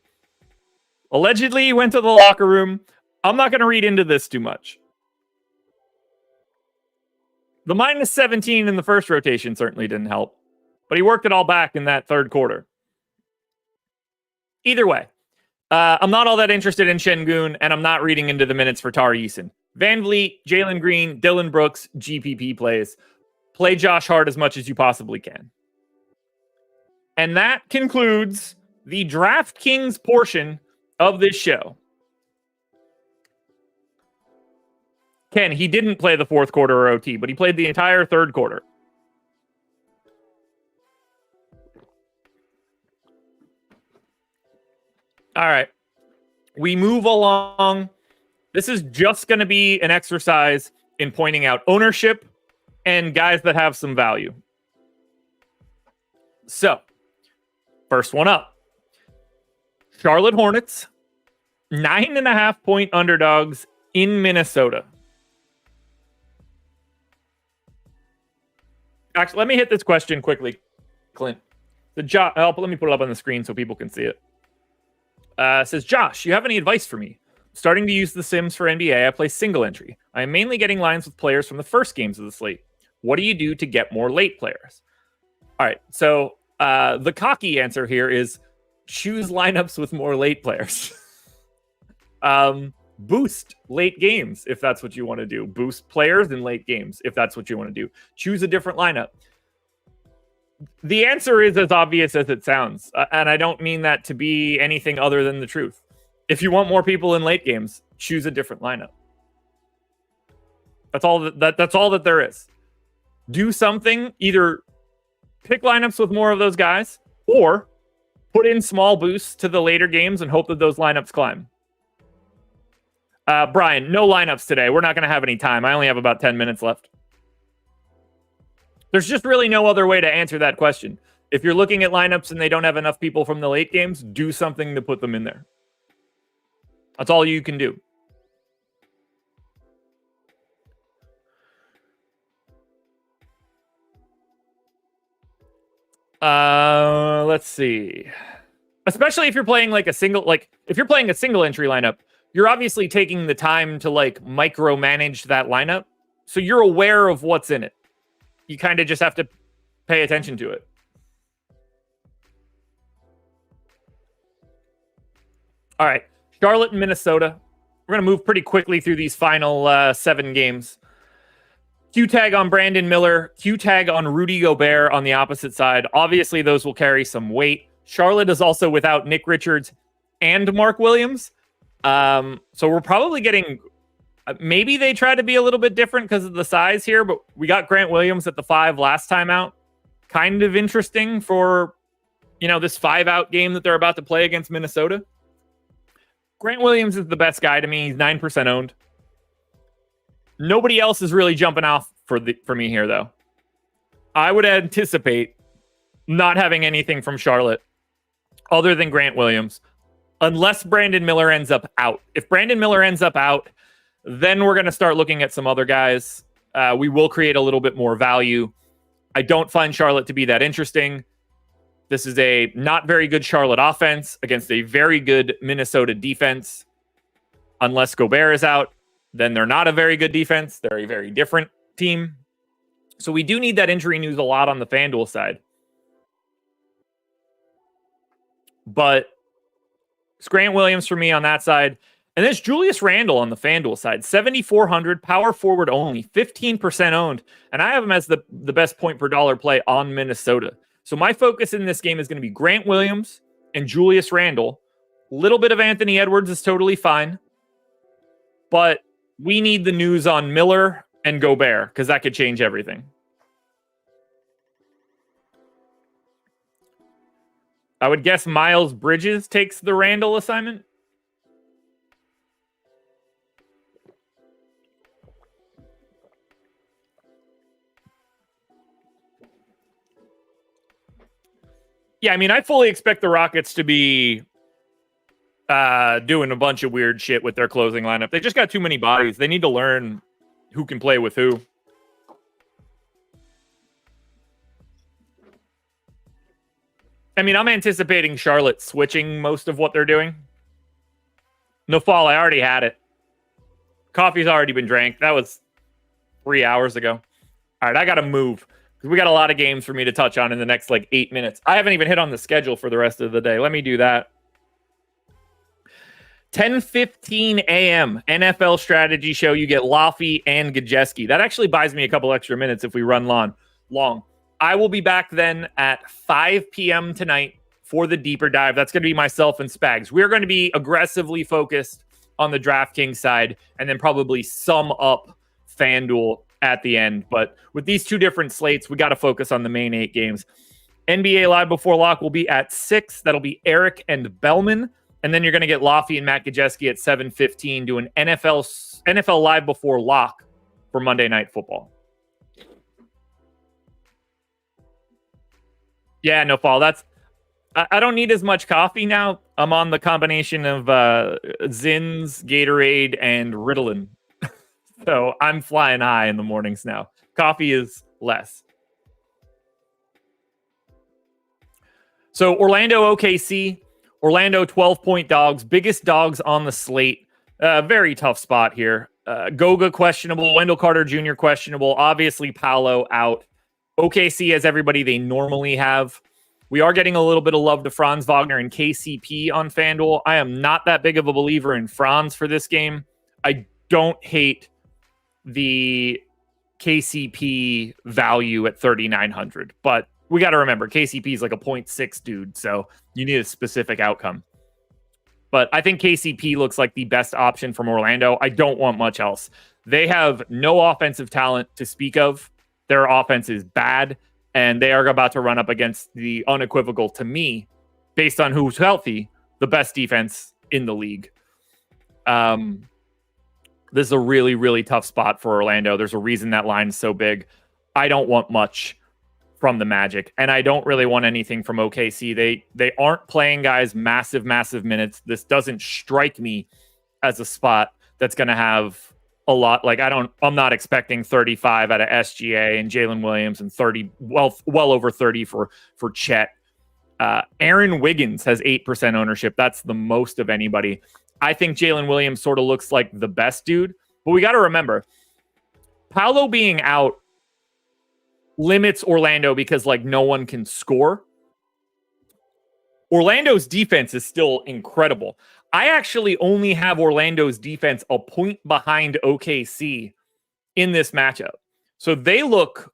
Allegedly, he went to the locker room. I'm not going to read into this too much. The minus 17 in the first rotation certainly didn't help, but he worked it all back in that third quarter. Either way, I'm not all that interested in Şengün, and I'm not reading into the minutes for Tari Eason. Van Vliet, Jalen Green, Dylan Brooks, GPP plays. Play Josh Hart as much as you possibly can. And that concludes the DraftKings portion of this show. Ken, he didn't play the fourth quarter or OT, but he played the entire third quarter. All right. We move along. This is just going to be an exercise in pointing out ownership and guys that have some value. So, first one up. Charlotte Hornets, 9.5 point underdogs in Minnesota. Actually, let me hit this question quickly, Clint. Let me put it up on the screen so people can see it. Says, Josh, you have any advice for me? Starting to use The Sims for NBA, I play single entry. I am mainly getting lines with players from the first games of the slate. What do you do to get more late players? All right, so the cocky answer here is choose lineups with more late players. Boost late games if that's what you want to do. Boost players in late games if that's what you want to do. Choose a different lineup. The answer is as obvious as it sounds, and I don't mean that to be anything other than the truth. If you want more people in late games, choose a different lineup. That's all that's all that there is. Do something, either pick lineups with more of those guys, or put in small boosts to the later games and hope that those lineups climb. Brian, no lineups today. We're not going to have any time. I only have about 10 minutes left. There's just really no other way to answer that question. If you're looking at lineups and they don't have enough people from the late games, do something to put them in there. That's all you can do. Let's see. Especially if you're playing like if you're playing a single entry lineup, you're obviously taking the time to like micromanage that lineup. So you're aware of what's in it. You kind of just have to pay attention to it. All right. Charlotte and Minnesota. We're going to move pretty quickly through these final 7 games. Q tag on Brandon Miller, Q tag on Rudy Gobert on the opposite side. Obviously, those will carry some weight. Charlotte is also without Nick Richards and Mark Williams. So we're probably getting, maybe they try to be a little bit different because of the size here, but we got Grant Williams at the 5 last time out. Kind of interesting for, this 5-out game that they're about to play against Minnesota. Grant Williams is the best guy to me. He's 9% owned. Nobody else is really jumping off for me here, though. I would anticipate not having anything from Charlotte other than Grant Williams, unless Brandon Miller ends up out. If Brandon Miller ends up out, then we're going to start looking at some other guys. We will create a little bit more value. I don't find Charlotte to be that interesting. This is a not very good Charlotte offense against a very good Minnesota defense. Unless Gobert is out, then they're not a very good defense. They're a very different team. So we do need that injury news a lot on the FanDuel side. But it's Grant Williams for me on that side. And then it's Julius Randle on the FanDuel side. 7,400, power forward only, 15% owned. And I have him as the best point per dollar play on Minnesota. So my focus in this game is going to be Grant Williams and Julius Randle. A little bit of Anthony Edwards is totally fine. But we need the news on Miller and Gobert because that could change everything. I would guess Miles Bridges takes the Randle assignment. Yeah, I mean, I fully expect the Rockets to be doing a bunch of weird shit with their closing lineup. They just got too many bodies. They need to learn who can play with who. I mean, I'm anticipating Charlotte switching most of what they're doing. No fall, I already had it. Coffee's already been drank. That was 3 hours ago. All right, I got to move. We got a lot of games for me to touch on in the next 8 minutes. I haven't even hit on the schedule for the rest of the day. Let me do that. 10:15 a.m. NFL strategy show. You get Laffy and Gajeski. That actually buys me a couple extra minutes if we run long. I will be back then at 5 p.m. tonight for the deeper dive. That's going to be myself and Spags. We're going to be aggressively focused on the DraftKings side and then probably sum up FanDuel at the end. But with these two different slates, we got to focus on the main 8 games. NBA Live Before Lock will be at 6. That'll be Eric and Bellman. And then you're going to get Laffy and Matt Gajeski at 7:15 doing NFL Live Before Lock for Monday Night Football. Yeah, no fall. I don't need as much coffee now. I'm on the combination of Zins, Gatorade, and Ritalin. So I'm flying high in the mornings now. Coffee is less. So Orlando OKC. Orlando 12-point dogs. Biggest dogs on the slate. Very tough spot here. Goga questionable. Wendell Carter Jr. questionable. Obviously Paolo out. OKC has everybody they normally have. We are getting a little bit of love to Franz Wagner and KCP on FanDuel. I am not that big of a believer in Franz for this game. I don't hate the KCP value at 3,900, but we got to remember KCP is like a 0.6 dude, so you need a specific outcome. But I think KCP looks like the best option from Orlando. I don't want much else. They have no offensive talent to speak of. Their offense is bad, and they are about to run up against the unequivocal, to me, based on who's healthy, the best defense in the league. This is a really, really tough spot for Orlando. There's a reason that line is so big. I don't want much from the Magic, and I don't really want anything from OKC. They aren't playing guys massive minutes. This doesn't strike me as a spot that's going to have a lot. Like I'm not expecting 35 out of SGA and Jalen Williams and 30, well over 30 for Chet. Aaron Wiggins has 8% ownership. That's the most of anybody. I think Jalen Williams sort of looks like the best dude, but we got to remember Paolo being out limits Orlando because like no one can score. Orlando's defense is still incredible. I actually only have Orlando's defense a point behind OKC in this matchup. So they look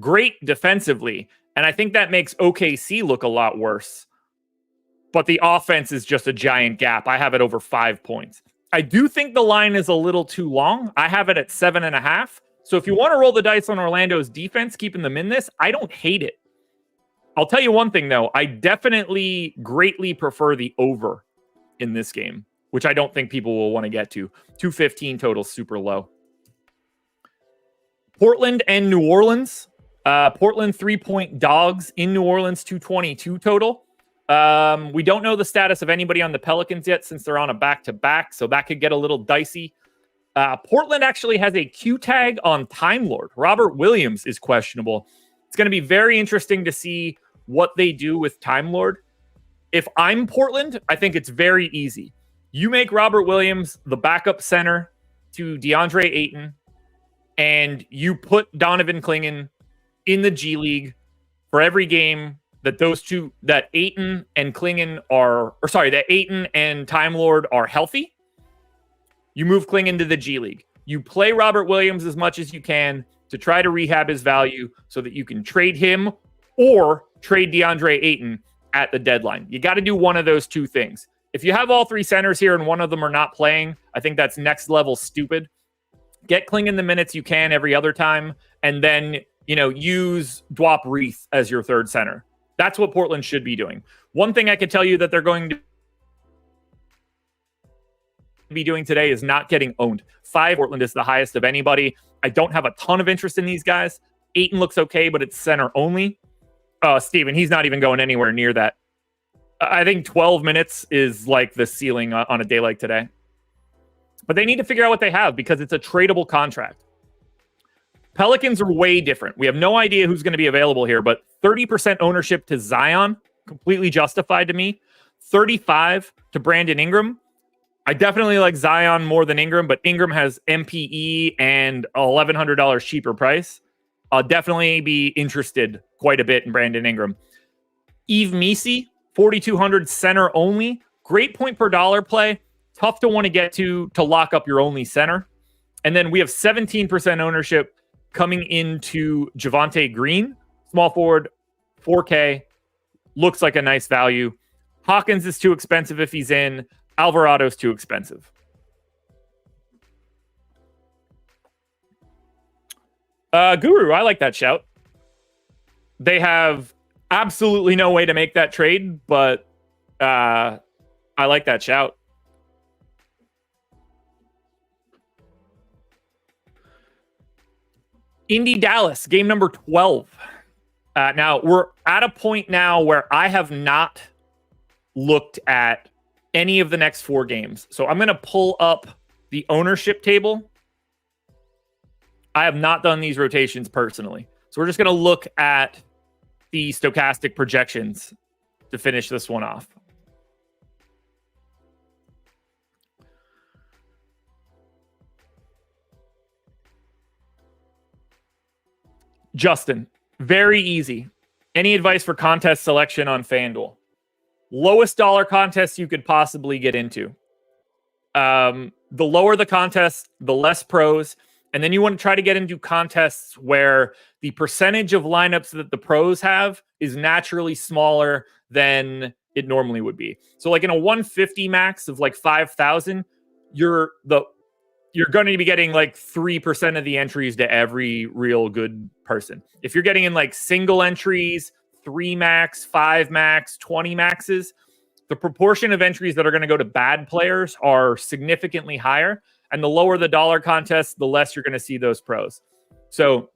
great defensively, and I think that makes OKC look a lot worse. But the offense is just a giant gap. I have it over 5 points. I do think the line is a little too long. I have it at 7.5. So if you want to roll the dice on Orlando's defense, keeping them in this, I don't hate it. I'll tell you one thing, though. I definitely greatly prefer the over in this game, which I don't think people will want to get to. 215 total, super low. Portland and New Orleans. Portland 3-point dogs in New Orleans, 222 total. We don't know the status of anybody on the Pelicans yet since they're on a back-to-back, so that could get a little dicey. Portland actually has a Q tag on Time Lord. Robert Williams is questionable. It's going to be very interesting to see what they do with Time Lord. If I'm Portland, I think it's very easy. You make Robert Williams the backup center to DeAndre Ayton, and you put Donovan Clingan in the G League for every game that that Ayton and Clingan that Ayton and Time Lord are healthy. You move Clingan to the G League. You play Robert Williams as much as you can to try to rehab his value so that you can trade him or trade DeAndre Ayton at the deadline. You got to do one of those two things. If you have all three centers here and one of them are not playing, I think that's next level stupid. Get Clingan the minutes you can every other time, and then use Dwop Reith as your third center. That's what Portland should be doing. One thing I could tell you that they're going to be doing today is not getting owned. 5, Portland is the highest of anybody. I don't have a ton of interest in these guys. Ayton looks okay, but it's center only. Steven, he's not even going anywhere near that. I think 12 minutes is like the ceiling on a day like today. But they need to figure out what they have because it's a tradable contract. Pelicans are way different. We have no idea who's going to be available here, but 30% ownership to Zion, completely justified to me. 35 to Brandon Ingram. I definitely like Zion more than Ingram, but Ingram has MPE and a $1,100 cheaper price. I'll definitely be interested quite a bit in Brandon Ingram. Yves Missi, 4,200 center only. Great point per dollar play. tough to want to get to lock up your only center. And then we have 17% ownership coming into Javonte Green, small forward, 4K, looks like a nice value. Hawkins is too expensive if he's in. Alvarado's too expensive. Guru, I like that shout. They have absolutely no way to make that trade, but I like that shout. Indy Dallas, game number 12. Now, we're at a point now where I have not looked at any of the next 4 games. So I'm going to pull up the ownership table. I have not done these rotations personally. So we're just going to look at the Stokastic projections to finish this one off. Justin, very easy. Any advice for contest selection on FanDuel? Lowest dollar contest you could possibly get into. The lower the contest, the less pros. And then you want to try to get into contests where the percentage of lineups that the pros have is naturally smaller than it normally would be. So like in a 150 max of like 5,000, you're going to be getting like 3% of the entries to every real good person. If you're getting in like single entries, 3 max, 5 max, 20 maxes, the proportion of entries that are going to go to bad players are significantly higher. And the lower the dollar contest, the less you're going to see those pros. So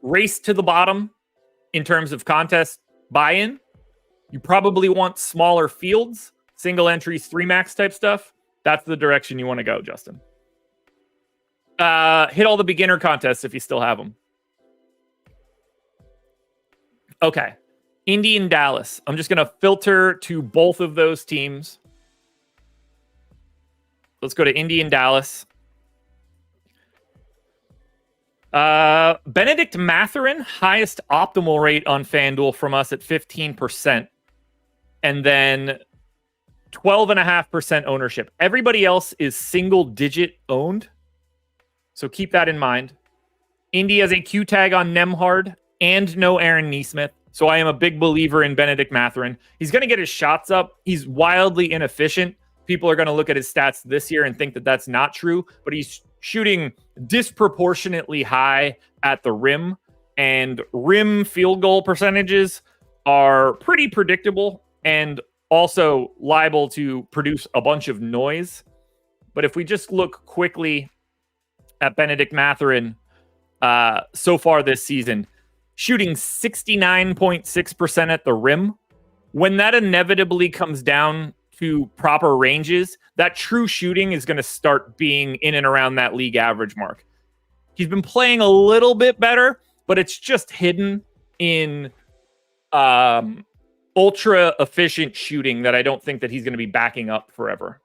race to the bottom in terms of contest buy-in. You probably want smaller fields, single entries, 3 max type stuff. That's the direction you want to go, Justin. Hit all the beginner contests if you still have them. Okay. Indy and Dallas. I'm just going to filter to both of those teams. Let's go to Indy and Dallas. Benedict Mathurin, highest optimal rate on FanDuel from us at 15%. And then 12.5% ownership. Everybody else is single digit owned. So keep that in mind. Indy has a Q tag on Nemhard and no Aaron Nesmith. So I am a big believer in Benedict Mathurin. He's going to get his shots up. He's wildly inefficient. People are going to look at his stats this year and think that that's not true, but he's shooting disproportionately high at the rim, and rim field goal percentages are pretty predictable and also liable to produce a bunch of noise. But if we just look quickly at Benedict Mathurin so far this season, shooting 69.6% at the rim, when that inevitably comes down to proper ranges, that true shooting is going to start being in and around that league average mark. He's been playing a little bit better, but it's just hidden in ultra efficient shooting that I don't think that he's going to be backing up forever.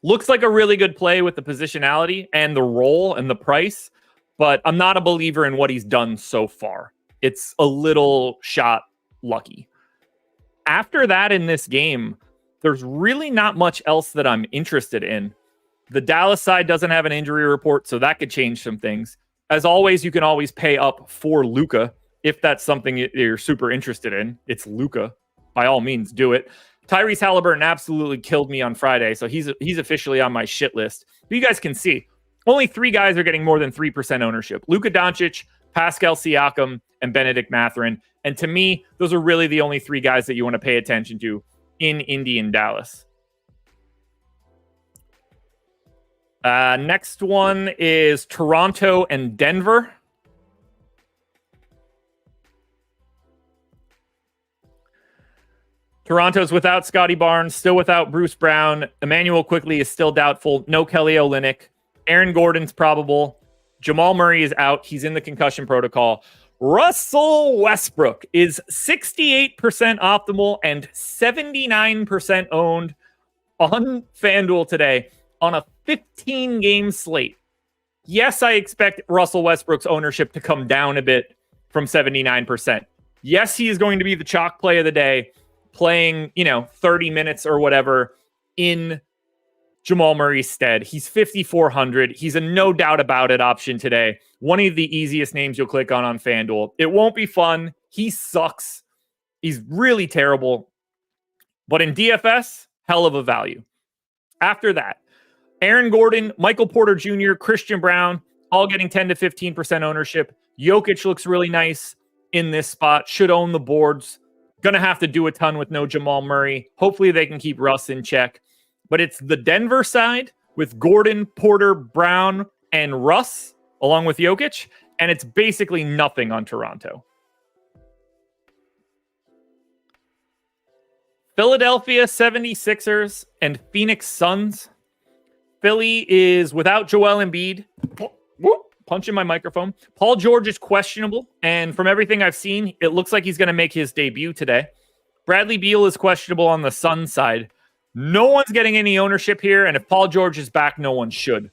Looks like a really good play with the positionality and the role and the price, but I'm not a believer in what he's done so far. It's a little shot lucky. After that in this game, there's really not much else that I'm interested in. The Dallas side doesn't have an injury report, so that could change some things. As always, you can always pay up for Luka if that's something you're super interested in. It's Luka. By all means, do it. Tyrese Halliburton absolutely killed me on Friday, so he's officially on my shit list. But you guys can see, only 3 guys are getting more than 3% ownership. Luka Doncic, Pascal Siakam, and Benedict Mathurin. And to me, those are really the only 3 guys that you want to pay attention to in Indy and Dallas. Next one is Toronto and Denver. Toronto's without Scotty Barnes, still without Bruce Brown. Emmanuel Quickley is still doubtful. No Kelly Olynyk. Aaron Gordon's probable. Jamal Murray is out. He's in the concussion protocol. Russell Westbrook is 68% optimal and 79% owned on FanDuel today on a 15-game slate. Yes, I expect Russell Westbrook's ownership to come down a bit from 79%. Yes, he is going to be the chalk play of the day, playing, 30 minutes or whatever in Jamal Murray's stead. He's 5,400. He's a no doubt about it option today. One of the easiest names you'll click on FanDuel. It won't be fun. He sucks. He's really terrible. But in DFS, hell of a value. After that, Aaron Gordon, Michael Porter Jr., Christian Brown, all getting 10 to 15% ownership. Jokic looks really nice in this spot. Should own the boards. Going to have to do a ton with no Jamal Murray. Hopefully they can keep Russ in check. But it's the Denver side with Gordon, Porter, Brown, and Russ, along with Jokic. And it's basically nothing on Toronto. Philadelphia 76ers and Phoenix Suns. Philly is without Joel Embiid. Punching my microphone. Paul George is questionable. And from everything I've seen, it looks like he's going to make his debut today. Bradley Beal is questionable on the Suns side. No one's getting any ownership here, and if Paul George is back, no one should.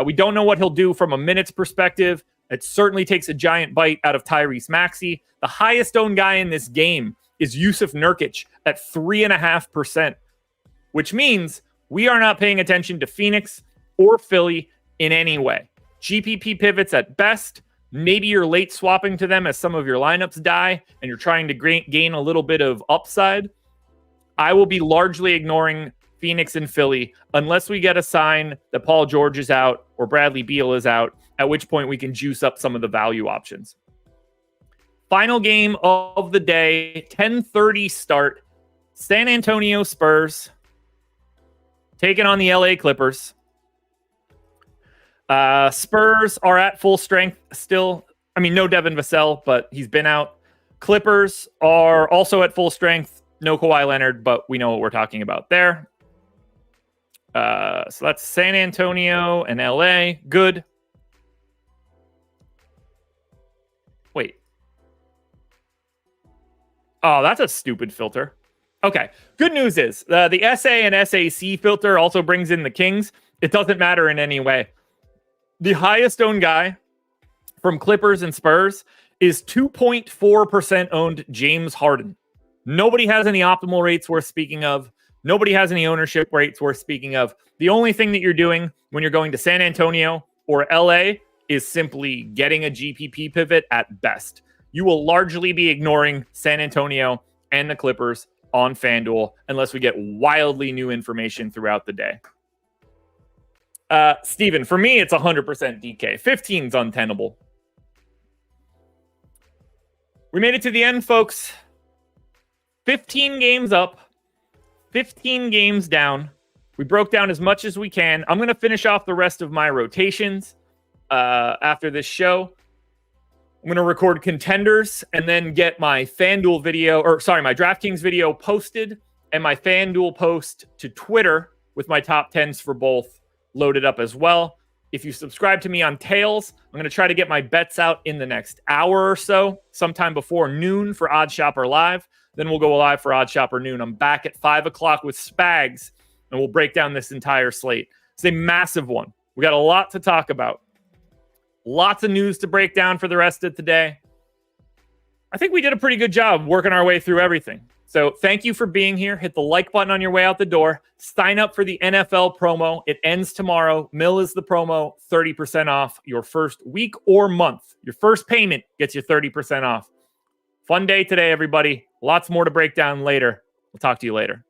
We don't know what he'll do from a minutes perspective. It certainly takes a giant bite out of Tyrese Maxey. The highest owned guy in this game is Yusuf Nurkic at 3.5%, which means we are not paying attention to Phoenix or Philly in any way. GPP pivots at best. Maybe you're late swapping to them as some of your lineups die, and you're trying to gain a little bit of upside. I will be largely ignoring Phoenix and Philly unless we get a sign that Paul George is out or Bradley Beal is out, at which point we can juice up some of the value options. Final game of the day, 10:30 start. San Antonio Spurs taking on the LA Clippers. Spurs are at full strength still. I mean, no Devin Vassell, but he's been out. Clippers are also at full strength. No Kawhi Leonard, but we know what we're talking about there. So that's San Antonio and LA. Good. Wait. Oh, that's a stupid filter. Okay. Good news is the SA and SAC filter also brings in the Kings. It doesn't matter in any way. The highest owned guy from Clippers and Spurs is 2.4% owned James Harden. Nobody has any optimal rates worth speaking of. Nobody has any ownership rates worth speaking of. The only thing that you're doing when you're going to San Antonio or LA is simply getting a GPP pivot at best. You will largely be ignoring San Antonio and the Clippers on FanDuel unless we get wildly new information throughout the day. Steven, for me, it's 100% DK. 15's untenable. We made it to the end, folks. 15 games up, 15 games down. We broke down as much as we can. I'm going to finish off the rest of my rotations after this show. I'm going to record contenders and then get my FanDuel video, my DraftKings video posted and my FanDuel post to Twitter with my top 10s for both loaded up as well. If you subscribe to me on Tails, I'm going to try to get my bets out in the next hour or so, sometime before noon for Odd Shopper Live. Then we'll go live for Odd Shopper Noon. I'm back at 5 o'clock with Spags, and we'll break down this entire slate. It's a massive one. We got a lot to talk about. Lots of news to break down for the rest of today. I think we did a pretty good job working our way through everything. So thank you for being here. Hit the like button on your way out the door. Sign up for the NFL promo. It ends tomorrow. Mill is the promo, 30% off your first week or month. Your first payment gets you 30% off. Fun day today, everybody. Lots more to break down later. We'll talk to you later.